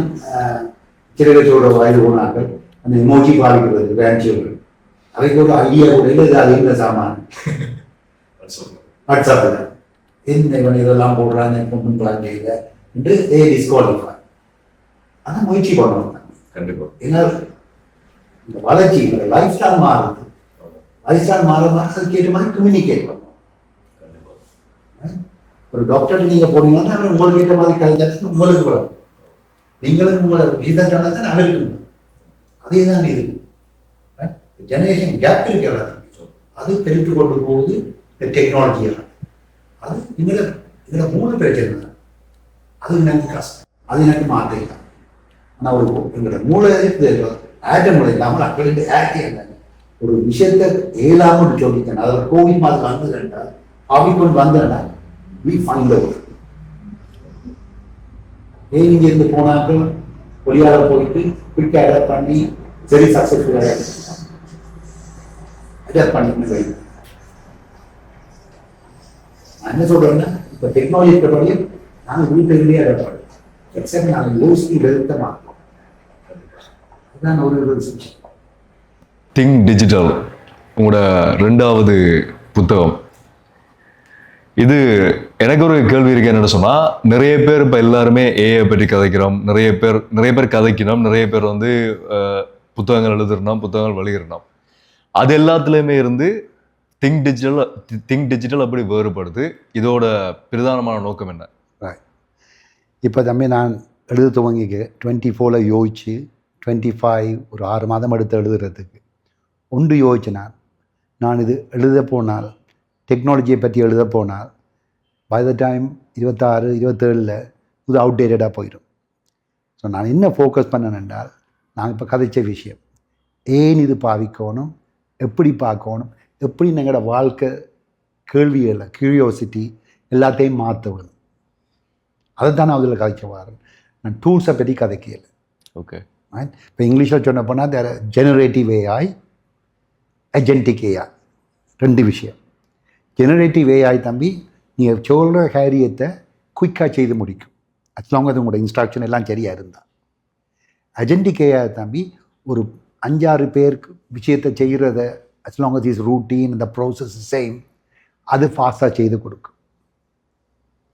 சிறகத்தோட வயது போனாக்கள் அந்த எமோஜி பாதிக்கிறது கிராண்ட்சில்ட்ரன், அவைக்கு ஒரு ஐடியா கூட இல்லை, இது அது என்ன சாமான் வாட்ஸ்அப் தான் என்ன இவன் இதெல்லாம் போடுறாங்க பொண்ணு பிளான் செய்யல என்று டிஸ்குவாலிஃபை. ஆனால் முயற்சி பண்ணணும் கண்டிப்பாக. ஏன்னா இந்த வளர்ச்சி லைஃப் ஸ்டைல் மாறுது, லைஃப் ஸ்டைல் மாற அதுக்கு ஏற்ற மாதிரி கம்யூனிகேட் பண்ணணும். ஒரு டாக்டர் நீங்க போனீங்கன்னா உங்களுக்கு ஏற்ற மாதிரி கலைஞர் உங்களுக்கு வரும், நீங்களும் உங்களை ரீசன் தான் அவருக்கு அதே தான் இருக்கு. ஜெனரேஷன் கேப் இருக்கிறது, அது தெரிந்து கொண்டு போகுது டெக்னாலஜியாக. அது இதில் 3 பிரச்சனை தான். அது எனக்கு கஷ்டம், அது எனக்கு மாற்றிக்கலாம். ஆனால் ஒரு எங்களோட மூளை ஆட்ட மூளை இல்லாமல் அப்படின்ட்டு ஆக்டி இருந்தாங்க. ஒரு விஷயத்தை ஏலாமல் சொல்லித்தேன், அதில் கோவிட் மாதிரி வந்து கண்டால் அவிக்கொண்டு வந்தேன்னா we find the way. இங்கே இருந்து போனாக்கள் ஒளியால போயிட்டு குயிக்காக அடாப்ட் பண்ணி சரி சக்ஸஸ்ஃபுல்லாக அடாப்ட் பண்ணி. நான் என்ன சொல்றேன்னா, இப்போ டெக்னாலஜி இருக்கிறபடியும் நாங்கள் வீட்டிலேயே அடாப்ட் பண்ணுறோம். எக்ஸப்ட் நாங்கள் யோசித்து வெறுத்த மாட்டோம். அதுதான் ஒரு விஷயம். திங்க் டிஜிட்டல் உங்களோட 2வது புத்தகம். இது எனக்கு ஒரு கேள்வி இருக்கு. என்னென்னு சொன்னால், நிறைய பேர் இப்போ எல்லாருமே ஏஐ பற்றி கதைக்கிறோம், நிறைய பேர் கதைக்கிறோம், நிறைய பேர் வந்து புத்தகங்கள் எழுதுறோம், புத்தகங்கள் வெளியிடணும். அது எல்லாத்துலேயுமே இருந்து திங்க் டிஜிட்டல் அப்படி வேறுபடுது. இதோட பிரதானமான நோக்கம் என்ன? இப்போ தம்பி நான் எழுத துவங்கிக்க 24 யோசிச்சு 25 ஒரு 6 மாதம் எடுத்து எழுதுறதுக்கு ஒன்று யோசிச்சு நான் இது எழுத போனால் டெக்னாலஜியை பற்றி எழுத போனால் பை த டைம் 26 27 இது அவுடேட்டடாக போயிடும். ஸோ நான் என்ன ஃபோக்கஸ் பண்ணேன் என்றால், நான் இப்போ கதைச்ச விஷயம் ஏன் இது பாவிக்கணும், எப்படி பார்க்கணும், எப்படி எங்களோட வாழ்க்கை கேள்விகளை கியூரியோசிட்டி எல்லாத்தையும் மாற்ற வேணும். அதை தான் நான் அதில் கதைக்க வரேன். நான் டூல்ஸை பற்றி கதைக்கல. ஓகே. இப்போ இங்கிலீஷில் சொன்ன போனால் தேர் ஜெனரேட்டிவ் ஏஐ, அஜென்டிக் ஏஐ, 2 விஷயம். ஜெனரேட்டிவ் ஏஐ தம்பி நீங்கள் சொல்கிற காரியத்தை குயிக்காக செய்து முடிக்கும், as long as உங்களோட இன்ஸ்ட்ரக்ஷன் எல்லாம் சரியாக இருந்தால். அஜென்டிக் ஏஐ தம்பி ஒரு 5-6 பேருக்கு விஷயத்தை செய்கிறத as long as is routine and the process is same, அது ஃபாஸ்ட்டாக செய்து கொடுக்கும்.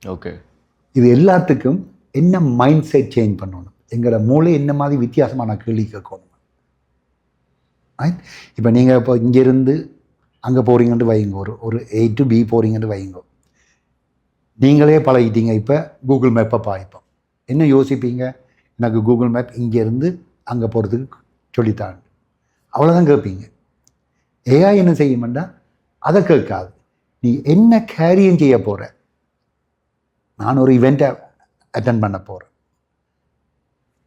ஓகே. இது எல்லாத்துக்கும் என்ன மைண்ட் செட் சேஞ்ச் பண்ணணும், எங்களோட மூளை என்ன மாதிரி வித்தியாசமான கேள்வி கேட்கணும். இப்போ நீங்கள் இப்போ இங்கேருந்து அங்கே போகிறீங்கன்னு வைங்க, ஒரு A to B போகிறீங்கன்னு வைங்க. நீங்களே பழகிட்டீங்க. இப்போ கூகுள் மேப்பை பார்ப்போம். என்ன யோசிப்பீங்க, எனக்கு கூகுள் மேப் இங்கேருந்து அங்கே போகிறதுக்கு சொல்லித்தாங்க, அவ்வளோதான் கேட்பீங்க. ஏஐ என்ன செய்யுமெண்டா அதை கேட்காது, நீ என்ன கேரியம் செய்ய போகிற. நான் ஒரு இவெண்ட்டை அட்டன் பண்ண போகிறேன்,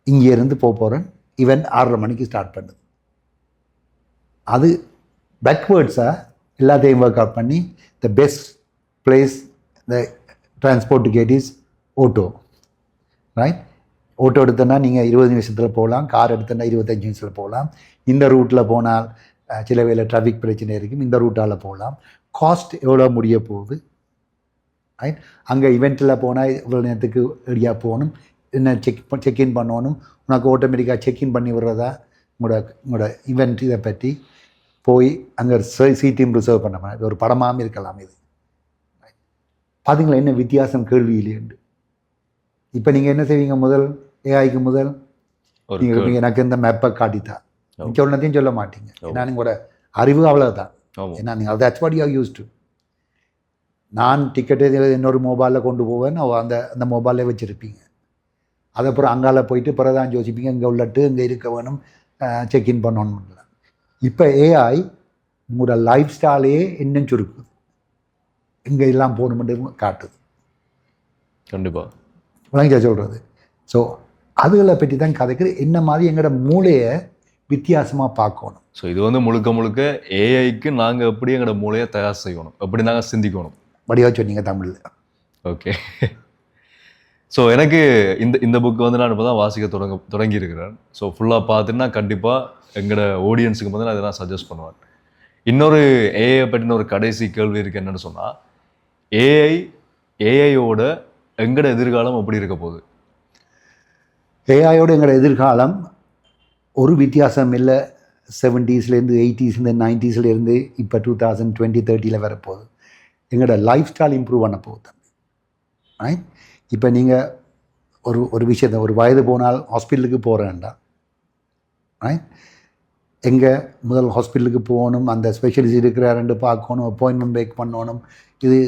இங்கேருந்து போகிறேன், இவெண்ட் 6:30 மணிக்கு ஸ்டார்ட் பண்ணுது. அது பேக்வேர்ட்ஸாக எல்லாத்தையும் ஒர்க் அவுட் பண்ணி the best place the transport ticket is auto, right? Auto எடுத்தோன்னா நீங்கள் 20 நிமிஷத்தில் போகலாம், கார் எடுத்தோன்னா 25 நிமிஷத்தில் போகலாம். இந்த ரூட்டில் போனால் சில வேளை டிராஃபிக் பிரச்சனை இருக்கும், இந்த ரூட்டால் போகலாம். காஸ்ட் எவ்வளோ முடிய போகுது, ரைட்? அங்கே இவெண்ட்டில் போனால் இவ்வளோ நேரத்துக்கு ரெடியாக போகணும், என்ன செக்இன் பண்ணணும், உனக்கு ஆட்டோமேட்டிக்காக செக்இன் பண்ணி விடுறதா உங்களோட இவெண்ட். இதை பற்றி போய் அங்கே சீட்டையும் ரிசர்வ் பண்ண மாதிரி ஒரு படமாகவும் இருக்கலாம். இது பார்த்தீங்களா என்ன வித்தியாசம் கேள்வி இல்லையண்டு. இப்போ நீங்கள் என்ன செய்வீங்க, முதல் ஏஐக்கு முதல் நீங்கள் எனக்கு இந்த மேப்பை காட்டித்தா, சொன்னதையும் சொல்ல மாட்டீங்க. ஏன்னா உங்களோட அறிவு அவ்வளோதான். ஏன்னா நீங்கள் that's what you are used to. நான் டிக்கெட்டு இன்னொரு மொபைலில் கொண்டு போவேன், அந்த மொபைலில் வச்சுருப்பீங்க. அதுக்கப்புறம் அங்கால போயிட்டு பிறதான் யோசிப்பீங்க, இங்கே உள்ளட்டு இங்கே இருக்க வேணும், செக்இன் பண்ணணும். இப்போ ஏஐ உங்களோட லைஃப் ஸ்டைலையே இன்னும் சுருக்குது, இங்கே எல்லாம் போகணுமென்று காட்டுது. கண்டிப்பாக விளங்கிச்சா சொல்கிறது? ஸோ அதுகளை பற்றி தான் கதைக்கிறது, என்ன மாதிரி எங்களோட மூளையை வித்தியாசமாக பார்க்கணும். ஸோ இது வந்து முழுக்க முழுக்க ஏஐக்கு நாங்கள் எப்படி எங்களோட மூளையை தயார் செய்யணும், எப்படி நாங்கள் சிந்திக்கணும். வடிவாக சொன்னீங்க தமிழில். ஓகே. ஸோ எனக்கு இந்த புக்கு வந்து நான் இப்போ தான் வாசிக்க தொடங்கியிருக்கிறேன். ஸோ ஃபுல்லாக பார்த்துட்டு நான் கண்டிப்பாக எங்களோட ஆடியன்ஸுக்கு வந்து நான் இதெல்லாம் சஜஸ்ட் பண்ணுவேன். இன்னொரு ஏஐ பற்றின ஒரு கடைசி கேள்வி இருக்குது. என்னென்னு சொன்னால், ஏஐயோட எங்களோட எதிர்காலம் எப்படி இருக்க போகுது? ஏஐயோட எங்களோட எதிர்காலம் ஒரு வித்தியாசம் இல்லை. 70ஸ்லேருந்து 80ஸ்லேருந்து 90ஸ்லேருந்து இப்போ 2020-30 வரப்போகுது. எங்களோட லைஃப் ஸ்டைல் இம்ப்ரூவ் பண்ண போகுது. ரைட்? இப்போ நீங்கள் ஒரு விஷயத்தை, ஒரு வயது போனால் ஹாஸ்பிட்டலுக்கு போகிறேன்டா, ரைட்? எங்கே முதல் ஹாஸ்பிட்டலுக்கு போகணும், அந்த ஸ்பெஷலிஸ்ட் இருக்கிறாருன்னு பார்க்கணும், அப்பாயின்மெண்ட் மேக் பண்ணணும், இது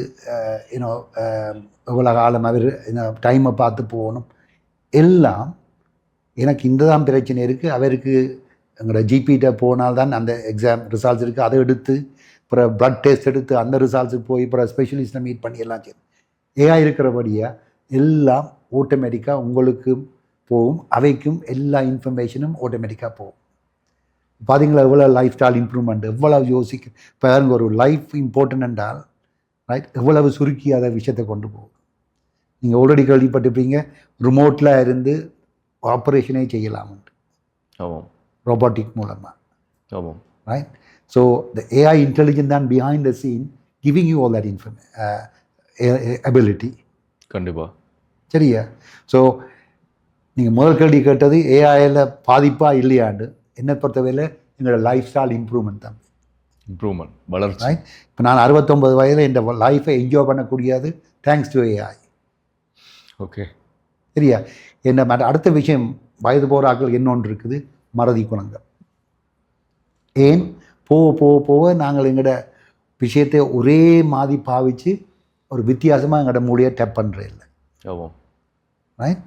எவ்வளோ காலம் அவர் டைமை பார்த்து போகணும். எல்லாம் எனக்கு இந்த தான் பிரச்சனை இருக்குது, அவருக்கு எங்களோட ஜிபிகிட்ட போனால்தான் அந்த எக்ஸாம் ரிசல்ட்ஸ் இருக்குது, அதை எடுத்து அப்புறம் ப்ளட் டெஸ்ட் எடுத்து அந்த ரிசல்ட்ஸுக்கு போய் அப்புறம் ஸ்பெஷலிஸ்ட்டை மீட் பண்ணி எல்லாம் செய்யும். ஏஐ இருக்கிறபடியாக எல்லாம் ஆட்டோமேட்டிக்காக உங்களுக்கு போகும், அவைக்கும் எல்லா இன்ஃபர்மேஷனும் ஆட்டோமேட்டிக்காக போகும். பார்த்தீங்களா எவ்வளோ லைஃப் ஸ்டைல் இம்ப்ரூவ்மெண்ட், எவ்வளவு யோசிக்க. இப்போ ஒரு லைஃப் இம்பார்ட்டன்ட் என்றால், ரைட், எவ்வளவு சுருக்கி அதை விஷயத்தை கொண்டு போகும். நீங்கள் ஆல்ரெடி கேள்விப்பட்டிருப்பீங்க, ரிமோட்டில் இருந்து ஆப்ரேஷனே செய்யலாம்ட்டு, ரோபோட்டிக் மூலமாக, right? So the AI intelligent தான் behind the scene giving you all that ability. கண்டிப்பாக. சரியா? ஸோ நீங்கள் முதல் கேள்வி கேட்டது ஏஐயில் பாதிப்பாக இல்லையாண்டு. என்னை பொறுத்தவரையில் எங்களோட லைஃப் ஸ்டைல் இம்ப்ரூவ்மெண்ட் தான். இம்ப்ரூவ்மெண்ட், வளர்ச்சி. ரைட்? இப்போ நான் 69 வயதில் இந்த லைஃப்பை என்ஜாய் பண்ணக்கூடியது தேங்க்ஸ் டு ஏஐ. ஓகே. சரியா? என்ன அடுத்த விஷயம், வயது போகிற ஆட்கள் இன்னொன்று இருக்குது, மறதி குணங்கள். ஏன் போக நாங்கள் எங்களோட விஷயத்தை ஒரே மாதிரி பாவித்து ஒரு வித்தியாசமாக எங்களோட மூலியை டேப் பண்ணுற இல்லை. ரைட்?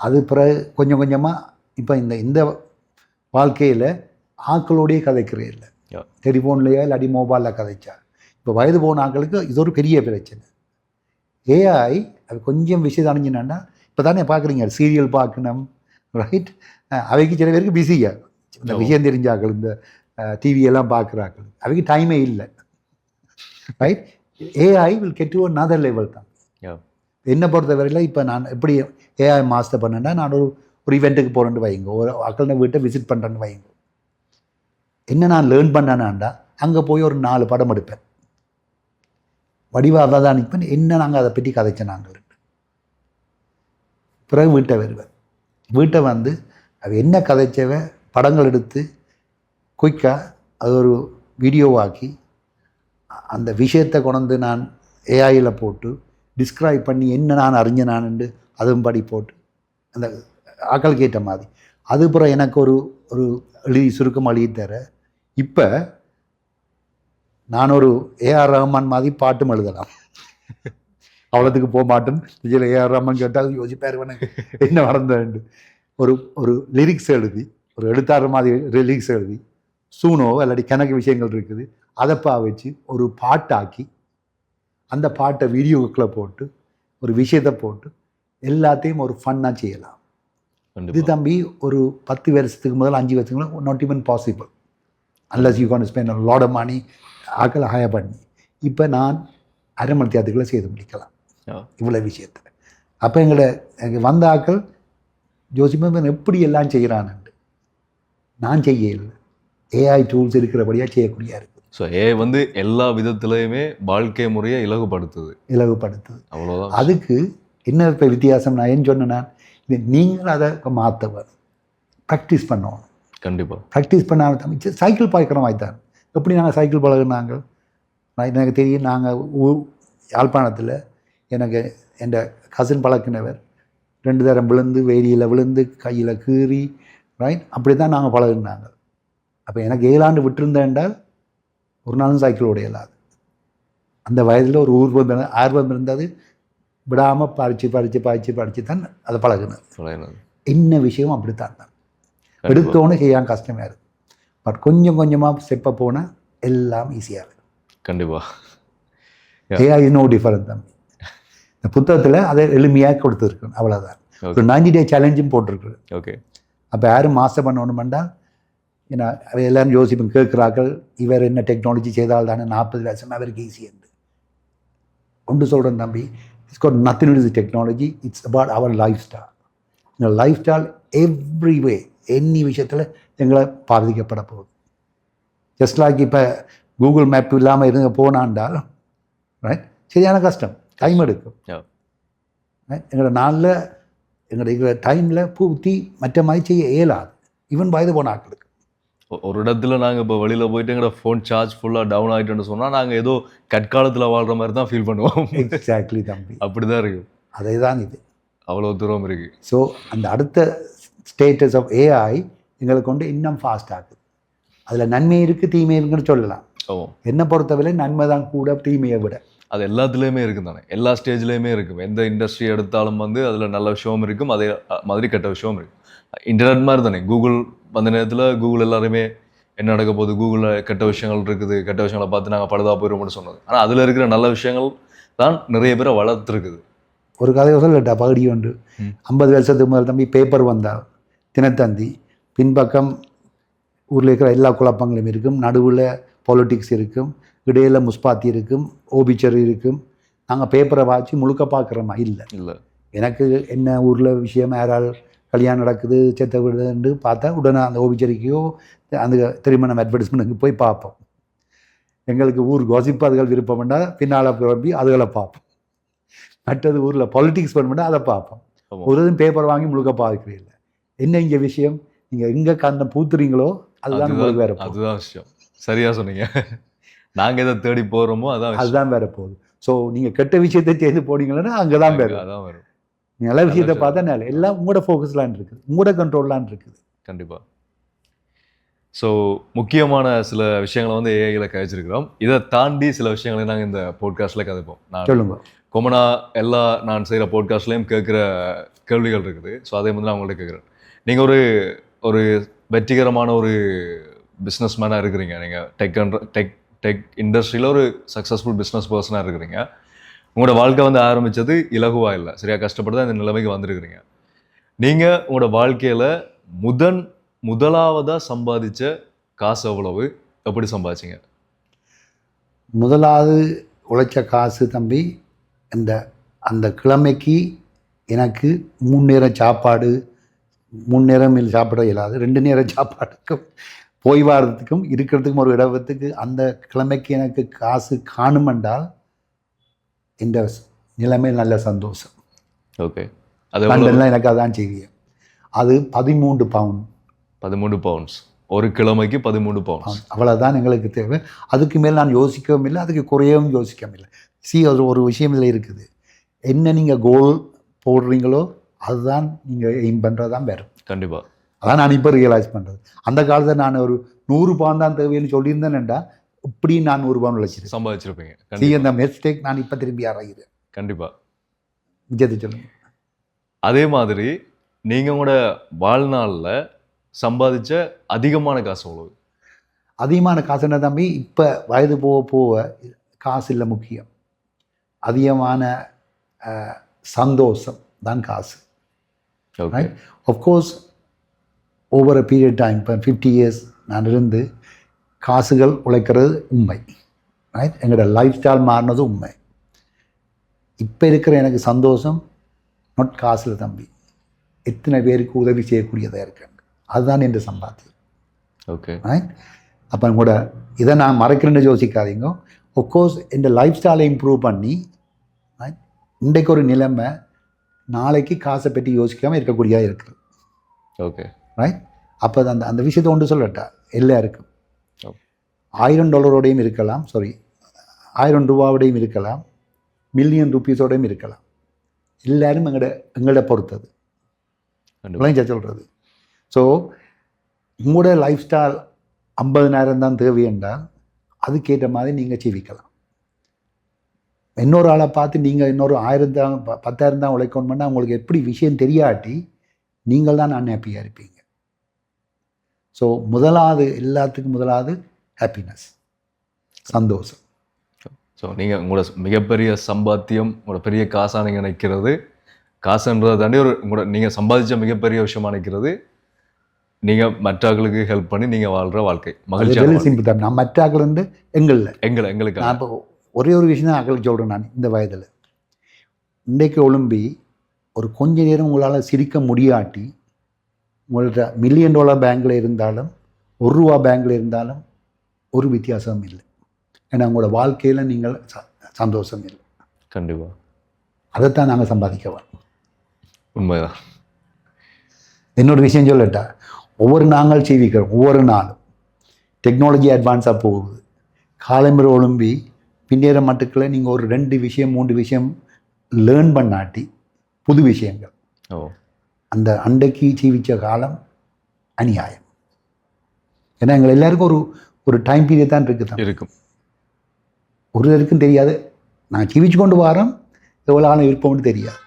அது பிறகு கொஞ்சம் கொஞ்சமாக இப்போ இந்த வாழ்க்கையில் ஆட்களோடையே கதைக்கிறே இல்லை, டெலிஃபோன்லையோ இல்லாட்டி மொபைலில் கதைச்சா. இப்போ வயது போன ஆட்களுக்கு இது ஒரு பெரிய பிரச்சனை. ஏஐ அது கொஞ்சம் விஷயம் அணிஞ்சினான்னா இப்போ தானே பார்க்குறீங்க சீரியல் பார்க்கணும், ரைட்? அவைக்கு சில பேருக்கு பிஸியாக இந்த விஷயம் தெரிஞ்சாக்கள், இந்த டிவியெல்லாம் பார்க்குறாக்கள், அவைக்கு டைமே இல்லை, right? AI will get to another level தான். என்னை பொறுத்தவரையில் இப்போ நான் எப்படி ஏஐ மாஸ்டர் பண்ணேன்னா, நான் ஒரு இவெண்ட்டுக்கு போகிறேன்னு வைங்க, ஒரு அக்கள வீட்டை விசிட் பண்ணுறேன்னு வைங்க, என்ன நான் லேர்ன் பண்ணேனாண்டா அங்கே போய் ஒரு 4 படம் எடுப்பேன், வடிவாக தான் நிற்பேன், என்ன நாங்கள் அதை பற்றி கதைச்சேன் நாங்கள். பிறகு வீட்டை வருவேன், வீட்டை வந்து அது என்ன கதைச்சவ படங்கள் எடுத்து குயிக்காக அது ஒரு வீடியோவாக்கி அந்த விஷயத்தை கொண்டு நான் ஏஐயில் போட்டு டிஸ்கிரைப் பண்ணி என்ன நான் அறிஞ்சனான்னு அதுவும் படி போட்டு அந்த ஆக்களுக்கு ஏற்ற மாதிரி அதுபுறம் எனக்கு ஒரு எழுதி சுருக்கம் எழுதி தர. இப்போ நான் ஒரு ஏஆர் ரஹ்மான் மாதிரி பாட்டும் எழுதலாம், அவ்வளோத்துக்கு போக மாட்டேன். இதில் ஏஆர் ரஹ்மான் கேட்டால் யோசிப்பார் என்ன மறந்தேன். ஒரு லிரிக்ஸ் எழுதி, ஒரு எழுத்தாளர் மாதிரி லிரிக்ஸ் எழுதி சூனோ இல்லாட்டி கணக்கு விஷயங்கள் இருக்குது, அதை வச்சு ஒரு பாட்டாக்கி அந்த பாட்டை வீடியோக்குள்ளே போட்டு ஒரு விஷயத்தை போட்டு எல்லாத்தையும் ஒரு ஃபன்னாக செய்யலாம். இது தம்பி ஒரு 10 வருஷத்துக்கு முதல் 5 வருஷத்துக்கு முதல் not even possible unless you can spend lot of money ஆக்களை ஹையர் பண்ணி. இப்போ நான் அரை மணி நேரத்துக்குள்ளே செய்து முடிக்கலாம் இவ்வளோ விஷயத்தில். அப்போ எங்களுக்கு வந்த ஆக்கள் ஜோசிமன் எப்படி எல்லாம் செய்கிறான்னு நான் செய்யலை, ஏஐ டூல்ஸ் இருக்கிறபடியாக செய்யக்கூடியா இருக்குது. ஸோ ஏஐ வந்து எல்லா விதத்துலையுமே வாழ்க்கை முறையை இலகுபடுத்துது. அவ்வளோதான். அதுக்கு என்ன இப்போ வித்தியாசம் நான் ஏன் சொன்னேன்னா, இது நீங்கள் அதை மாற்ற வேணும், ப்ராக்டிஸ் பண்ணணும். கண்டிப்பாக ப்ராக்டிஸ் பண்ணாமல் தான் சைக்கிள் பாய்க்கிற மாதிரி தான். எப்படி நாங்கள் சைக்கிள் பழகுனாங்க, எனக்கு தெரியும். நாங்கள் யாழ்ப்பாணத்தில் எனக்கு என் கசின் பழக்கினவர் 2 தரம் விழுந்து, வேலியில் விழுந்து, கையில் கீறி, ரைட்? அப்படி தான் நாங்கள் பழகுனாங்க. அப்போ எனக்கு 7 ஆண்டு விட்டுருந்தேன்டால் ஒரு நாளும் சைக்கிள் உடையலாது. அந்த வயதில் ஒரு ஆர்வம் இருந்தது, விடாமல் படித்து தான் அதை பழகுனது. என்ன விஷயம் அப்படித்தான் தான் எடுத்தோன்னு செய்யாமல் கஷ்டமாக இருக்குது. பட் கொஞ்சம் கொஞ்சமாக ஸ்டெப்பை போனால் எல்லாம் ஈஸியாக இருக்கும். கண்டிப்பாக ஏஐ இஸ் நோ டிஃபரன்ட் தம்பி. இந்த புத்தகத்தில் அதை எளிமையாக கொடுத்துருக்கணும், அவ்வளோதான். ஒரு 90 டே சேலஞ்சும் போட்டிருக்கு. ஓகே. அப்போ யாரும் மாஸ்டர் பண்ணணுமெண்டா, ஏன்னா எல்லோரும் யோசிப்போம், கேட்குறாக்கள் இவர் என்ன டெக்னாலஜி செய்தால் தானே 40 லட்சம் அவருக்கு ஈஸி என்று. ஒன்று சொல்கிறேன் தம்பி, it's got nothing to the technology, it's about our lifestyle. எங்கள் lifestyle every way any விஷயத்தில் எங்களை பாதிக்கப்பட போகுது. ஜஸ்ட் லைக் இப்போ கூகுள் மேப் இல்லாமல் இருங்க போனாண்டால், ரைட், சரியான கஷ்டம், டைம் எடுக்கும். எங்களோட நாளில் எங்களுடைய டைமில் பூர்த்தி மற்ற மாதிரி செய்ய இயலாது, ஈவன் வயது போன ஆட்களுக்கு. ஒரு இடத்துல நாங்கள் இப்போ வெளியில் போயிட்டு எங்களோட ஃபோன் சார்ஜ் ஃபுல்லாக டவுன் ஆகிட்டோன்னு சொன்னால் நாங்கள் ஏதோ கற்காலத்தில் வாழ்கிற மாதிரி தான் ஃபீல் பண்ணுவோம். எக்ஸாக்ட்லி தம்பி, அப்படி தான் இருக்குது. அதே தான் இது, அவ்வளோ தூரம் இருக்குது. ஸோ அந்த அடுத்த ஸ்டேட்டஸ் ஆஃப் ஏஐ எங்களுக்கு கொண்டு இன்னும் ஃபாஸ்ட் ஆகுது. அதில் நன்மை இருக்குது, தீமை இருக்குன்னு சொல்லலாம். என்னை பொறுத்தவரை நன்மை தான் கூட தீமையை விட. அது எல்லாத்துலேயுமே இருக்குது தானே, எல்லா ஸ்டேஜ்லேயுமே இருக்கும். எந்த இண்டஸ்ட்ரி எடுத்தாலும் வந்து அதில் நல்ல விஷயம் இருக்கும், அதே மாதிரி கெட்ட விஷயம் இருக்கும். இன்டர்நெட் மாதிரி தானே, கூகுள் வந்த நேரத்தில் கூகுள் எல்லாருமே என்ன நடக்க போகுது, கூகுளில் கெட்ட விஷயங்கள் இருக்குது, கெட்ட விஷயங்களை பார்த்து நாங்கள் பழுதாக போயிடும்னு சொன்னது. ஆனால் அதில் இருக்கிற நல்ல விஷயங்கள் தான் நிறைய பேரை வளர்த்துருக்குது. ஒரு கதையை சொல்லட்டா, பகுதி உண்டு. 50 வருஷத்துக்கு முதல் தம்பி பேப்பர் வந்தால் தினத்தந்தி பின்பக்கம் ஊரில் இருக்கிற எல்லா குழப்பங்களும் இருக்கும், நடுவில் பாலிட்டிக்ஸ் இருக்கும், இடையில முஸ்பாத்தி இருக்கும், ஓபிச்சர் இருக்கும். நாங்கள் பேப்பரை வாசி முழுக்க பார்க்குறோமா? இல்லை. எனக்கு என்ன ஊரில் விஷயம், யாரால் கல்யாணம் நடக்குது, செத்த விடுதுன்னு பார்த்தா உடனே அந்த ஓபிச்சரிக்கையோ அந்த திருமணம் அட்வர்டைஸ்மெண்ட்டுக்கு போய் பார்ப்போம். எங்களுக்கு ஊர் காசிப்பு அதுகள் விருப்பம் பண்ணால் பின்னால் கிளம்பி அதுகளை பார்ப்போம். மற்றது ஊரில் பாலிட்டிக்ஸ் பண்ண அதை பார்ப்போம். ஒரு இதுவும் பேப்பர் வாங்கி முழுக்க பார்க்குறீங்க. என்ன இங்கே விஷயம், நீங்கள் எங்கே கண்ணை பூத்துறீங்களோ அதுதான் உங்களுக்கு வேறு. அதுதான் விஷயம், சரியாக சொன்னீங்க. நாங்கள் எதை தேடி போகிறோமோ அதுதான் வேற போகுது. ஸோ நீங்கள் கெட்ட விஷயத்தை செய்து போனீங்கன்னா அங்கே தான் வேறு. அதான் வரும். நல்ல விஷயத்தை பார்த்தா நல்ல, எல்லாம் உங்களோட ஃபோக்கஸ்லான் இருக்குது, உங்களோட கண்ட்ரோல்லான் இருக்குது. கண்டிப்பாக. ஸோ முக்கியமான சில விஷயங்களை வந்து ஏஐயில் கழிச்சிருக்கிறோம். இதை தாண்டி சில விஷயங்களை நாங்கள் இந்த போட்காஸ்ட்டில் கதைப்போம். நான் சொல்லுங்க. கொமனா எல்லா நான் செய்கிற போட்காஸ்ட்லேயும் கேட்குற கேள்விகள் இருக்குது. ஸோ அதே வந்து நான் உங்கள்கிட்ட கேட்குறேன். நீங்கள் ஒரு வெற்றிகரமான ஒரு பிஸ்னஸ் மேனாக இருக்கிறீங்க, நீங்கள் டெக் இண்டஸ்ட்ரியில் ஒரு சக்ஸஸ்ஃபுல் பிஸ்னஸ் பர்சனாக இருக்கிறீங்க. உங்களோட வாழ்க்கை வந்து ஆரம்பித்தது இலகுவாக இல்லை, சரியாக கஷ்டப்பட்டு தான் இந்த நிலைமைக்கு வந்திருக்கிறீங்க. நீங்கள் உங்களோட வாழ்க்கையில் முதலாவதாக சம்பாதிச்ச காசு எவ்வளவு, எப்படி சம்பாதிச்சிங்க? முதலாவது உழைச்ச காசு தம்பி, அந்த கிழமைக்கு எனக்கு 3 நேரம் சாப்பாடு, 3 நேரம் சாப்பிட இயலாது, 2 நேரம் சாப்பாடுக்கும் போய் வாரத்துக்கும் இருக்கிறதுக்கும் ஒரு இடத்துக்கு அந்த கிழமைக்கு எனக்கு காசு காணுமென்றால் இந்த நிலைமை நல்ல சந்தோஷம். ஓகே, அது எனக்கு அதான் செய்ய. அது 13 பவுண்ட். 13 பவுண்ட்ஸ் ஒரு கிழமைக்கு 13 பவுண்ட்ஸ், அவ்வளோதான் எங்களுக்கு தேவை. அதுக்கு மேல் நான் யோசிக்கவும் இல்லை, அதுக்கு குறையவும் யோசிக்கவும் இல்லை. அது ஒரு விஷயம் இதில் இருக்குது. என்ன நீங்கள் கோல் போடுறீங்களோ அதுதான் நீங்கள் எய்ம் பண்ணுறது தான் வரும். கண்டிப்பாக. அதான் நான் இப்போ ரியலைஸ் பண்ணுறது. அந்த காலத்தில் நான் ஒரு 100 பவுண்ட் தான் தேவைன்னு சொல்லியிருந்தேன்டா இப்படி நான் 100 பவுண்ட் உழைச்சிருக்கேன், சம்பாதிச்சிருப்பீங்க. அந்த மிஸ்டேக் நான் இப்போ திரும்பி ஆராய்கிறேன். கண்டிப்பாக. விஜயத்தை சொல்லுங்க. அதே மாதிரி நீங்கள் உங்களோட வாழ்நாளில் சம்பாதிச்ச அதிகமான காசு எவ்வளவு? அதிகமான காசு என்ன தம்பி, இப்போ வயது போக போக காசு இல்லை முக்கியம், அதிகமான சந்தோஷம் தான் காசு. Of course over a period time, இப்போ 50 இயர்ஸ் நான் இருந்து காசுகள் உழைக்கிறது உண்மை, ரைட். எங்களோட லைஃப் ஸ்டைல் மாறினது உண்மை. இப்போ இருக்கிற எனக்கு சந்தோஷம் நாட் காசில் தம்பி, எத்தனை பேருக்கு உதவி செய்யக்கூடியதாக இருக்காங்க, அதுதான் என் சம்பாத்தியம். Okay, right. அப்போ கூட இதை நான் மறைக்கிறேன்னு யோசிக்காதீங்க. ஆஃப்கோர்ஸ் இந்த லைஃப் ஸ்டைலை இம்ப்ரூவ் பண்ணி இன்றைக்கு ஒரு நிலைமை நாளைக்கு காசை பற்றி யோசிக்காமல் இருக்கக்கூடியதாக இருக்குது. Okay, right. அப்போ அந்த விஷயத்தை ஒன்று சொல்லட்டா, எல்லாருக்கும் $1000 இருக்கலாம், சாரி $1000 இருக்கலாம், $1,000,000 ரூபீஸோடையும் இருக்கலாம். எல்லாரும் எங்களோட பொறுத்தது சொல்கிறது. ஸோ உங்களோட லைஃப் ஸ்டைல் 50,000 தான் தேவை என்றால் அதுக்கேற்ற மாதிரி நீங்கள் ஜீவிக்கலாம். இன்னொரு ஆளை பார்த்து நீங்கள் இன்னொரு 1000 தான் 10,000 தான் உழைக்கணும்னா உங்களுக்கு எப்படி விஷயம் தெரியாட்டி நீங்கள் தான் அன்ஹாப்பியாக இருப்பீங்க. ஸோ எல்லாத்துக்கும் முதலாவது ஹாப்பினஸ், சந்தோஷம். ஸோ நீங்கள் உங்களோட மிகப்பெரிய சம்பாத்தியம், உங்களோட பெரிய காசாக நீங்கள் நினைக்கிறது, காசுன்றதை தாண்டி நீங்கள் சம்பாதிச்ச மிகப்பெரிய விஷயமா நினைக்கிறது நீங்கள் மற்றவர்களுக்கு ஹெல்ப் பண்ணி நீங்கள் வாழ்கிற வாழ்க்கை மகிழ்ச்சியாக. சிம்பிள் தான். நான் மற்றவர்கள் எங்களுக்கு நான் இப்போ ஒரே ஒரு விஷயம் தான் அகலுக்கு சொல்கிறேன். நான் இந்த வயதில் இன்றைக்கு ஒழும்பி ஒரு கொஞ்ச நேரம் உங்களால் சிரிக்க முடியாட்டி, உங்கள்கிட்ட $1,000,000 பேங்கில் இருந்தாலும் $1 பேங்கில் இருந்தாலும் ஒரு வித்தியாசமும் இல்லை. ஏன்னா உங்களோட வாழ்க்கையில் நீங்கள் சந்தோஷம் இல்லை. கண்டிப்பாக. அதைத்தான் நாங்கள் சம்பாதிக்க வரோம். உண்மைதான். இன்னொரு விஷயம் சொல்லட்டா, ஒவ்வொரு நாங்கள் ஜீவிக்கிறோம், ஒவ்வொரு நாளும் டெக்னாலஜி அட்வான்ஸாக போகுது. காலம்புற ஒழும்பி பின்னேற மட்டுக்களை நீங்கள் ஒரு 2 விஷயம் 3 விஷயம் லேர்ன் பண்ணாட்டி புது விஷயங்கள், அந்த அண்டைக்கு ஜீவித்த காலம் அநியாயம். ஏன்னா எங்கள் எல்லாருக்கும் ஒரு டைம் பீரியட் தான் இருக்கும். ஒருத்தருக்கும் தெரியாது நான் ஜீவிச்சு கொண்டு வரோம், எவ்வளோ காலம் இருப்போம்னு தெரியாது.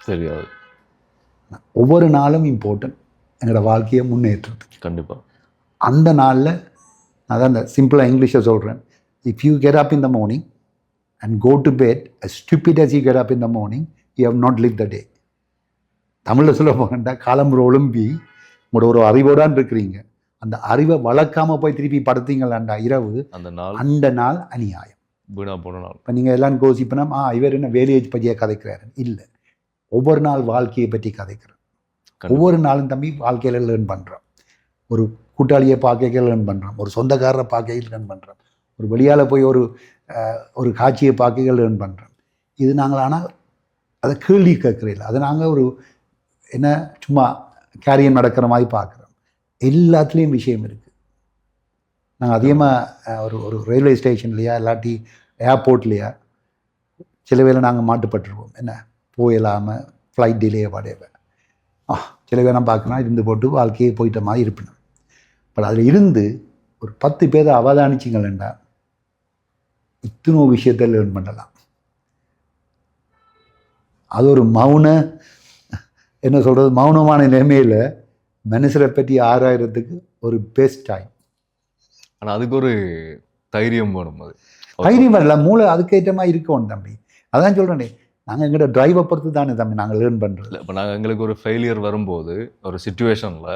ஒவ்வொரு நாளும் இம்பார்ட்டன்ட் எங்களோட வாழ்க்கையை முன்னேற்றுறது. கண்டிப்பாக. அந்த நாளில் அதான் இந்த சிம்பிளாக இங்கிலீஷில் சொல்கிறேன், if you get up in the morning and go to bed as stupid as you get up in the morning, you have not lived the day. தமிழில் சொல்ல போகண்டா, காலம்புற ஒழும்பி உங்களோட ஒரு அறிவோடான் இருக்கிறீங்க, அந்த அறிவை வளர்க்காமல் போய் திருப்பி படுத்தீங்களாண்டா இரவு, அந்த நாள் அநியாயம், வீணா போன நாள். இப்போ நீங்கள் எல்லாம் கோசிப்பனா இவர் என்ன வேலையை பற்றியே கதைக்கிறாரு, இல்லை, ஒவ்வொரு நாள் வாழ்க்கையை பற்றி கதைக்கிறோம். ஒவ்வொரு நாளும் தம்பி வாழ்க்கையில் லேர்ன் பண்ணுறோம். ஒரு கூட்டாளியை பார்க்க லேர்ன் பண்ணுறோம், ஒரு சொந்தக்காரரை பார்க்க லேர்ன் பண்ணுறோம், ஒரு வெளியால் போய் ஒரு காட்சியை பார்க்க லேர்ன் பண்ணுறோம். இது நாங்கள் ஆனால் அதை கேள்வி கேட்குறதில்ல, அதை நாங்கள் என்ன சும்மா காரியம் நடக்கிற மாதிரி பார்க்குறோம். எல்லாத்துலேயும் விஷயம் இருக்குது. நாங்கள் அதிகமாக ஒரு ரயில்வே ஸ்டேஷன்லையா இல்லாட்டி ஏர்போர்ட்லையா சில வேளை நாங்கள் மாட்டுப்பட்டுருவோம், என்ன போயிடாமல் ஃப்ளைட் டிலே படையவை. சில பேர் நான் பார்க்கலாம் இருந்து போட்டு வாழ்க்கையை போயிட்ட மாதிரி இருப்பினோம். பட் அதில் இருந்து ஒரு 10 பேரை அவதானிச்சிங்களா இத்தனோ விஷயத்தை லேர்ன் பண்ணலாம். அது ஒரு என்ன சொல்கிறது, மௌனமான நிலைமையில் மனுஷரை பற்றி ஆராயறதுக்கு ஒரு பெஸ்ட் டைம். ஆனால் அதுக்கு ஒரு தைரியம் வேணும். தைரியம் வரல, மூளை அதுக்கேற்ற மாதிரி இருக்கணும் தம்பி. அதான் சொல்கிறேனே, நாங்கள் எங்களோட டிரைவை பொறுத்து தானே தம்பி நாங்கள் லேர்ன் பண்ணுறது. இப்போ நாங்கள் எங்களுக்கு ஒரு ஃபெயிலியர் வரும்போது ஒரு சுச்சுவேஷனில்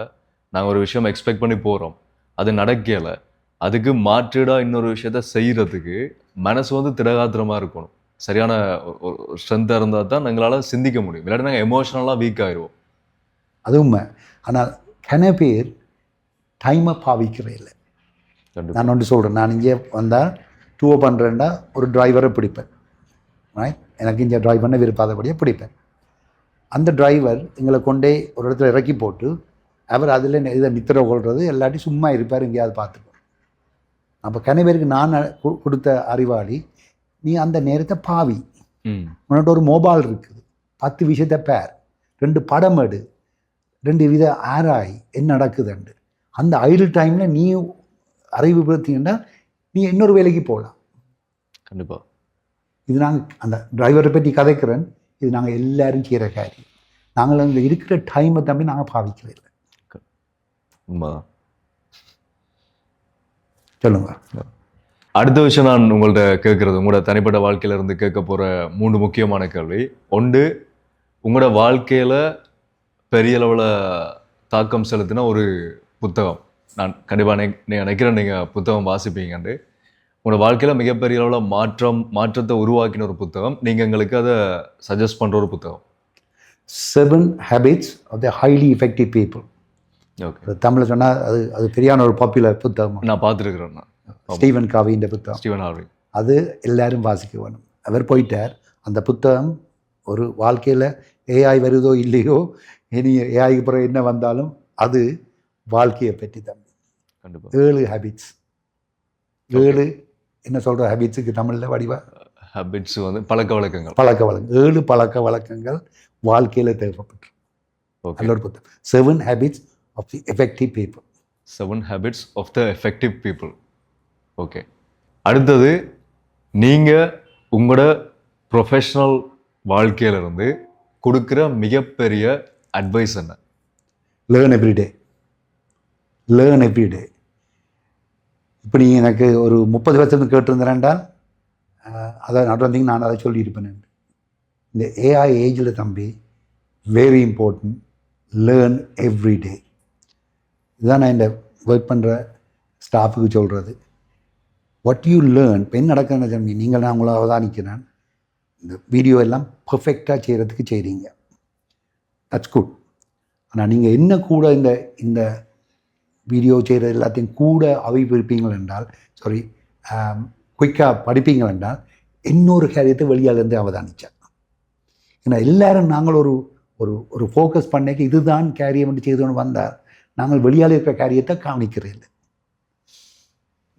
நாங்கள் ஒரு விஷயம் எக்ஸ்பெக்ட் பண்ணி போகிறோம், அது நடக்கலை, அதுக்கு மாற்றீடாக இன்னொரு விஷயத்த செய்கிறதுக்கு மனசு வந்து திடகாத்திரமாக இருக்கணும். சரியான ஒரு ஸ்ட்ரென்த்தாக இருந்தால் தான் எங்களால் சிந்திக்க முடியும். இல்லாட்டி நாங்கள் எமோஷனலாக வீக் ஆயிடுவோம். அது உண்மை. ஆனால் கன பேர் டைமை பாவிக்கிறே இல்லை. நான் ஒன்று சொல்கிறேன், நான் இங்கே வந்தால் டூவை பண்ணுறேன்னா ஒரு டிரைவரை பிடிப்பேன். எனக்கு இங்கே டிரைவ் பண்ண விருப்பாதபடியே பிடிப்பேன். அந்த டிரைவர் எங்களை கொண்டே ஒரு இடத்துல இறக்கி போட்டு அவர் அதில் இதை நித்திர கொள்வது எல்லாத்தையும் சும்மா இருப்பார், எங்கேயாவது பார்த்துப்போம். அப்போ கன பேருக்கு நான் கொடுத்த அறிவாளி, நீ அந்த நேரத்தை பாவி, உன்னிட்ட ஒரு மொபைல் இருக்குது, 10 விஷயத்தை பேர், 2 படம் எடு, 2 வித ஆராய் என்ன நடக்குதுண்டு. அந்த ஐடில் டைமில் நீ அறிவு படுத்திங்கன்னா நீ இன்னொரு வேலைக்கு போகலாம். கண்டிப்பாக இது நாங்கள் அந்த டிரைவரை பற்றி கதைக்கிறேன், இது நாங்கள் எல்லாரும் செய்கிற காரியம். நாங்கள் அங்கே இருக்கிற டைமை தம்பி நாங்கள் பாவிக்கிறதில்லை. உண்மைதான். சொல்லுங்க. அடுத்த விஷயம் நான் உங்கள்கிட்ட கேட்குறது, உங்களோட தனிப்பட்ட வாழ்க்கையில இருந்து கேட்க போகிற 3 முக்கியமான கேள்வி. ஒன்று, உங்களோட வாழ்க்கையில் பெரிய அளவில் தாக்கம் செலுத்தின ஒரு புத்தகம். நான் கண்டிப்பாக நினைக்கிறேன் நீங்கள் புத்தகம் வாசிப்பீங்கன்னு. உங்களோட வாழ்க்கையில் மிகப்பெரிய அளவில் மாற்றத்தை உருவாக்கின ஒரு புத்தகம், நீங்கள் எங்களுக்கு அதை சஜஸ்ட் பண்ணுற ஒரு புத்தகம். 7 Habits of the Highly Effective People. Okay, தமிழில் சொன்னால் அது பெரியான ஒரு பாப்புலர் புத்தகம். நான் பார்த்துருக்குறேன். ஸ்டீவன் காவியின் புத்தகம். Steven Harvey. அது எல்லாரும் வாசிக்க வேணும். அவர் போயிட்டார். அந்த புத்தகம் ஒரு வாழ்க்கையில் ஏஐ வருதோ இல்லையோ, இனி ஏஐக்கு பிறகு என்ன வந்தாலும் அது வாழ்க்கையை பற்றி தம்பி. கண்டிப்பாக 7 ஹேபிட்ஸ். 7 என்ன சொல்கிற ஹேபிட்ஸுக்கு தமிழில் வடிவா? ஹேபிட்ஸ் வந்து பழக்க வழக்கங்கள். 7 பழக்க வழக்கங்கள் வாழ்க்கையில் தேவைப்பட்டு. ஓகே, நல்ல ஒரு புத்தகம். 7 Habits of the Effective People. 7 Habits of the Effective People. Okay, அடுத்தது, நீங்கள் உங்களோட ப்ரொஃபஷ்னல் வாழ்க்கையிலிருந்து கொடுக்குற மிகப்பெரிய அட்வைஸ் என்ன? Learn everyday. Learn everyday. இப்போ நீங்கள் எனக்கு ஒரு 30 வருஷத்துக்கு கேட்டிருந்தேன்டால் அதை நடந்தீங்க, நான் அதை சொல்லியிருப்பேன். இந்த ஏஐ ஏஜில் தம்பி வெரி இம்பார்ட்டன்ட், லேர்ன் எவ்ரிடே. இதுதான் நான் இந்த ஒர்க் பண்ணுற ஸ்டாஃபுக்கு சொல்கிறது. What you learn. இப்போ என்ன நடக்குதுன்னு தம்பி, நீங்கள் நான் உங்களை அவதானிக்கிறேன், இந்த வீடியோ எல்லாம் பர்ஃபெக்டாக செய்கிறதுக்கு செய்கிறீங்க, தட்ஸ் குட். ஆனால் நீங்கள் என்ன கூட இந்த வீடியோ செய்கிறது எல்லாத்தையும் கூட அவைப்பிருப்பீங்கள் என்றால், சாரி, குயிக்காக படிப்பீங்கள் என்றால் இன்னொரு காரியத்தை வெளியாலேருந்து அவதானித்தார். ஏன்னா எல்லாரும் நாங்கள் ஒரு ஒரு ஒரு ஃபோக்கஸ் பண்ணிக்க இதுதான் காரியம் என்று செய்தோன்னு வந்தால் நாங்கள் வெளியால் இருக்கிற காரியத்தை கவனிக்கிறதில்லை.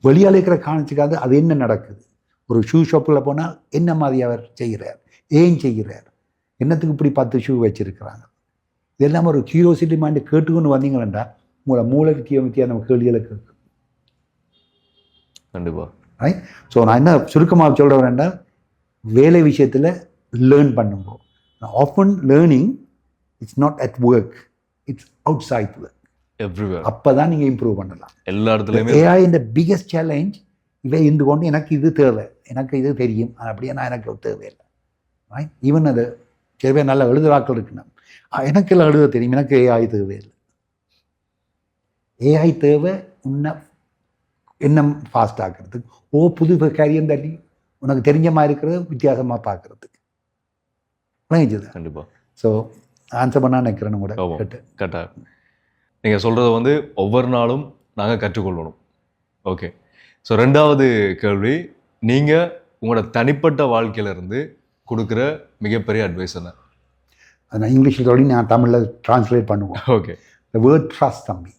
வெளியால் இருக்கிற காணிச்சுக்காது அது என்ன நடக்குது. ஒரு ஷூ ஷாப்பில் போனால் என்ன மாதிரி அவர் செய்கிறார், ஏன் செய்கிறார், என்னத்துக்கு இப்படி 10 ஷூ வச்சுருக்கிறாங்க, இதெல்லாம் ஒரு கியூரியாசிட்டி மைண்டு கேட்டுக்கொண்டு வந்தீங்களா உங்களை மூளை வித்தியாக நம்ம கேள்விகளை கேட்கும். கண்டிப்பாக. ரைட். ஸோ நான் என்ன சுருக்கமாக சொல்கிறேன் என்றால், வேலை விஷயத்தில் லேர்ன் பண்ணும்போது often learning it's not at work, it's outside work. Everywhere. அப்போ தான் நீங்கள் இம்ப்ரூவ் பண்ணலாம். எல்லா இடத்துலையுமே ஏஐ இந்த பிக்கஸ்ட் சேலஞ்ச் இவை இருந்து கொண்டு எனக்கு இது தேவை, எனக்கு இது தெரியும், அப்படியே நான் எனக்கு தேவையில்லை. ரைட். ஈவன் அது சில பேர் நல்லா எழுதுறாக்கள் இருக்குன்னா, எனக்கு எல்லாம் எழுத தெரியும், எனக்கு ஏஐ தேவையில்லை. ஏஐ தேவை இன்னும் ஃபாஸ்ட் ஆக்கிறதுக்கு, புது காரியம் தள்ளி உனக்கு தெரிஞ்ச மாதிரி இருக்கிறது வித்தியாசமாக பார்க்குறதுக்கு. விளங்கிச்சது? கண்டிப்பாக. ஸோ ஆன்சர் பண்ணால் நினைக்கிறேன் கூட கேட்டு. கரெக்டாக நீங்கள் சொல்கிறத வந்து ஒவ்வொரு நாளும் நாங்கள் கற்றுக்கொள்ளணும். ஓகே. ஸோ 2வது கேள்வி, நீங்கள் உங்களோட தனிப்பட்ட வாழ்க்கையிலேருந்து கொடுக்குற மிகப்பெரிய அட்வைஸ் என்ன? அது நான் இங்கிலீஷில் சொல்லி நான் தமிழில் ட்ரான்ஸ்லேட் பண்ணுவோம். ஓகே. த வேர்ட் ட்ரஸ்ட் தம்பி.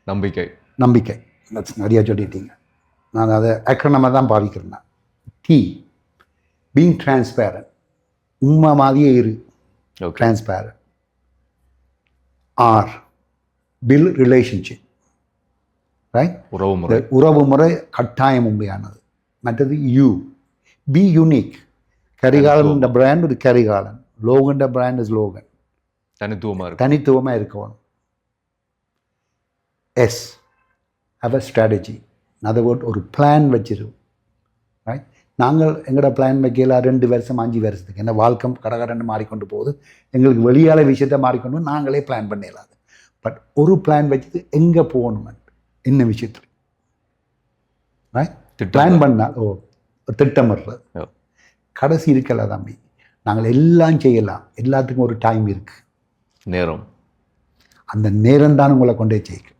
நம்பிக்கை. நம்பிக்கை நிறையா சொல்லிட்டீங்க. நான் அதை அக்ரனமாக தான் பாவிக்கிறேன். நான் பீங் டிரான்ஸ்பேரண்ட். உண்மை மாதிரியே இரு, டிரான்ஸ்பேரண்ட். Bill relationship. ரைட். உறவு முறை கட்டாயம் உண்மையானது. மற்றது பி யூனிக். கரிகாலன் பிராண்ட் ஒரு Karikalan, Logan brand is Logan. தனித்துவமாக இருக்கணும். Have a strategy. Other word ஒரு பிளான் வச்சிரு. ரைட். நாங்கள் எங்களோட பிளான் வைக்கல 2 வருஷம் 5 வருஷத்துக்கு என்ன வாழ்க்கை கடகடன்னு மாறிக்கொண்டு போகுது. எங்களுக்கு வெளியால விஷயத்தை மாறிக்கொண்டு நாங்களே பிளான் பண்ணிடலாது. பட் ஒரு பிளான் வச்சுட்டு எங்கே போகணும் என்ன விஷயத்தில் பிளான் பண்ணால் திட்டமிடுறது கடைசி இருக்கல தம்பி. நாங்கள் எல்லாம் செய்யலாம், எல்லாத்துக்கும் ஒரு டைம் இருக்கு, நேரம். அந்த நேரம் தான் உங்களை கொண்டே ஜெயிக்கும்.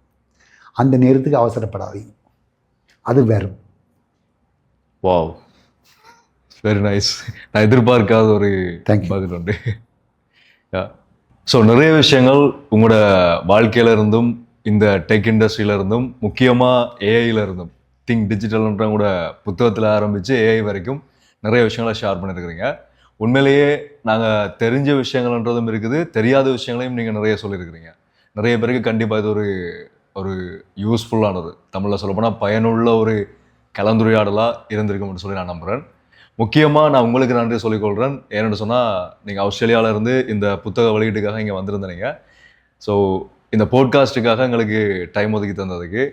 அந்த நேரத்துக்கு அவசரப்படாதீங்க, அது வரும். Wow, very nice. நான் எதிர்பார்க்காத ஒரு பதில் உண்டு. ஸோ நிறைய விஷயங்கள் உங்களோட வாழ்க்கையில இருந்தும் இந்த டெக் இண்டஸ்ட்ரியில இருந்தும் முக்கியமாக ஏஐல இருந்தும் திங்க் டிஜிட்டல்ன்ற கூட புத்தகத்தில் ஆரம்பித்து ஏஐ வரைக்கும் நிறைய விஷயங்களை ஷேர் பண்ணியிருக்கிறீங்க. உண்மையிலேயே நாங்கள் தெரிஞ்ச விஷயங்கள்ன்றதும் இருக்குது, தெரியாத விஷயங்களையும் நீங்கள் நிறைய சொல்லியிருக்கிறீங்க. நிறைய பேருக்கு கண்டிப்பாக இது ஒரு யூஸ்ஃபுல்லானது, தமிழில் சொல்லப்போனால் பயனுள்ள ஒரு கலந்துரையாடலாக இருந்திருக்கும்னு சொல்லி நான் நம்புகிறேன். முக்கியமாக நான் உங்களுக்கு நன்றி சொல்லிக்கொள்கிறேன். ஏன்னு சொன்னால் நீங்கள் ஆஸ்திரேலியாவிலேருந்து இந்த புத்தக வெளியீட்டுக்காக இங்கே வந்திருந்தீங்க. ஸோ இந்த போட்காஸ்ட்டுக்காக எங்களுக்கு டைம் ஒதுக்கி தந்ததுக்கு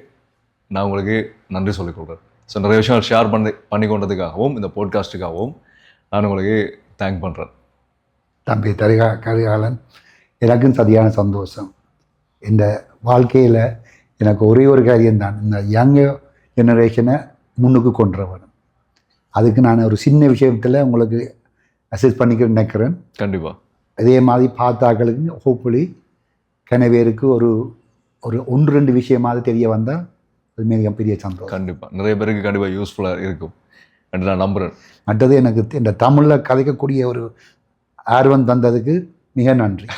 நான் உங்களுக்கு நன்றி சொல்லிக்கொள்கிறேன். ஸோ நிறைய விஷயங்கள் ஷேர் பண்ணி கொண்டதுக்காகவும் இந்த போட்காஸ்ட்டுக்காகவும் நான் உங்களுக்கு தேங்க் பண்ணுறேன். தம்பி கரிகாலன், எனக்கும் சரியான சந்தோஷம். இந்த வாழ்க்கையில் எனக்கு ஒரே ஒரு காரியம்தான், இந்த யங் ஜெனரேஷனை முன்னுக்கு கொண்டு வரணும். அதுக்கு நான் ஒரு சின்ன விஷயத்தில் உங்களுக்கு அசஸ் பண்ணிக்க நினைக்கிறேன். கண்டிப்பாக அதே மாதிரி பார்த்தாக்களுக்கு ஹோப்ஃபுல்லி கனவேருக்கு ஒரு 1-2 விஷயமாவது தெரிய வந்தால் அது மிக பெரிய சந்தோஷம். கண்டிப்பாக நிறைய பேருக்கு கண்டிப்பாக யூஸ்ஃபுல்லாக இருக்கும் என்று நான் நம்புகிறேன். மற்றது எனக்கு இந்த தமிழில் கதைக்கக்கூடிய ஒரு ஆர்வம் தந்ததுக்கு மிக நன்றி.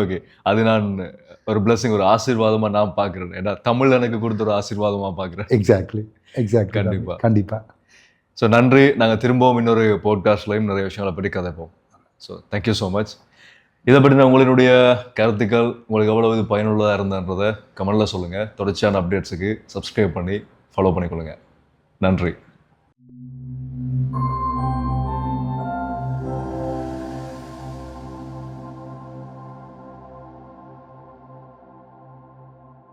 ஓகே, அது நான் ஒரு பிளஸிங், ஒரு ஆசீர்வாதமாக நான் பார்க்குறேன். ஏன்னா தமிழ் எனக்கு கொடுத்த ஒரு ஆசீர்வாதமாக பார்க்குறேன். எக்ஸாக்ட்லி. கண்டிப்பாக. ஸோ நன்றி. நாங்கள் திரும்பவும் இன்னொரு போட்காஸ்ட்லையும் நிறைய விஷயங்களை பற்றி கதைப்போம். So thank you so much. இதை பற்றி நான் உங்களுடைய கருத்துக்கள் உங்களுக்கு எவ்வளவு இது பயனுள்ளதாக இருந்தன்றதை கமெண்டில் சொல்லுங்கள். தொடர்ச்சியான அப்டேட்ஸுக்கு சப்ஸ்கிரைப் பண்ணி ஃபாலோ பண்ணிக்கொள்ளுங்கள். நன்றி.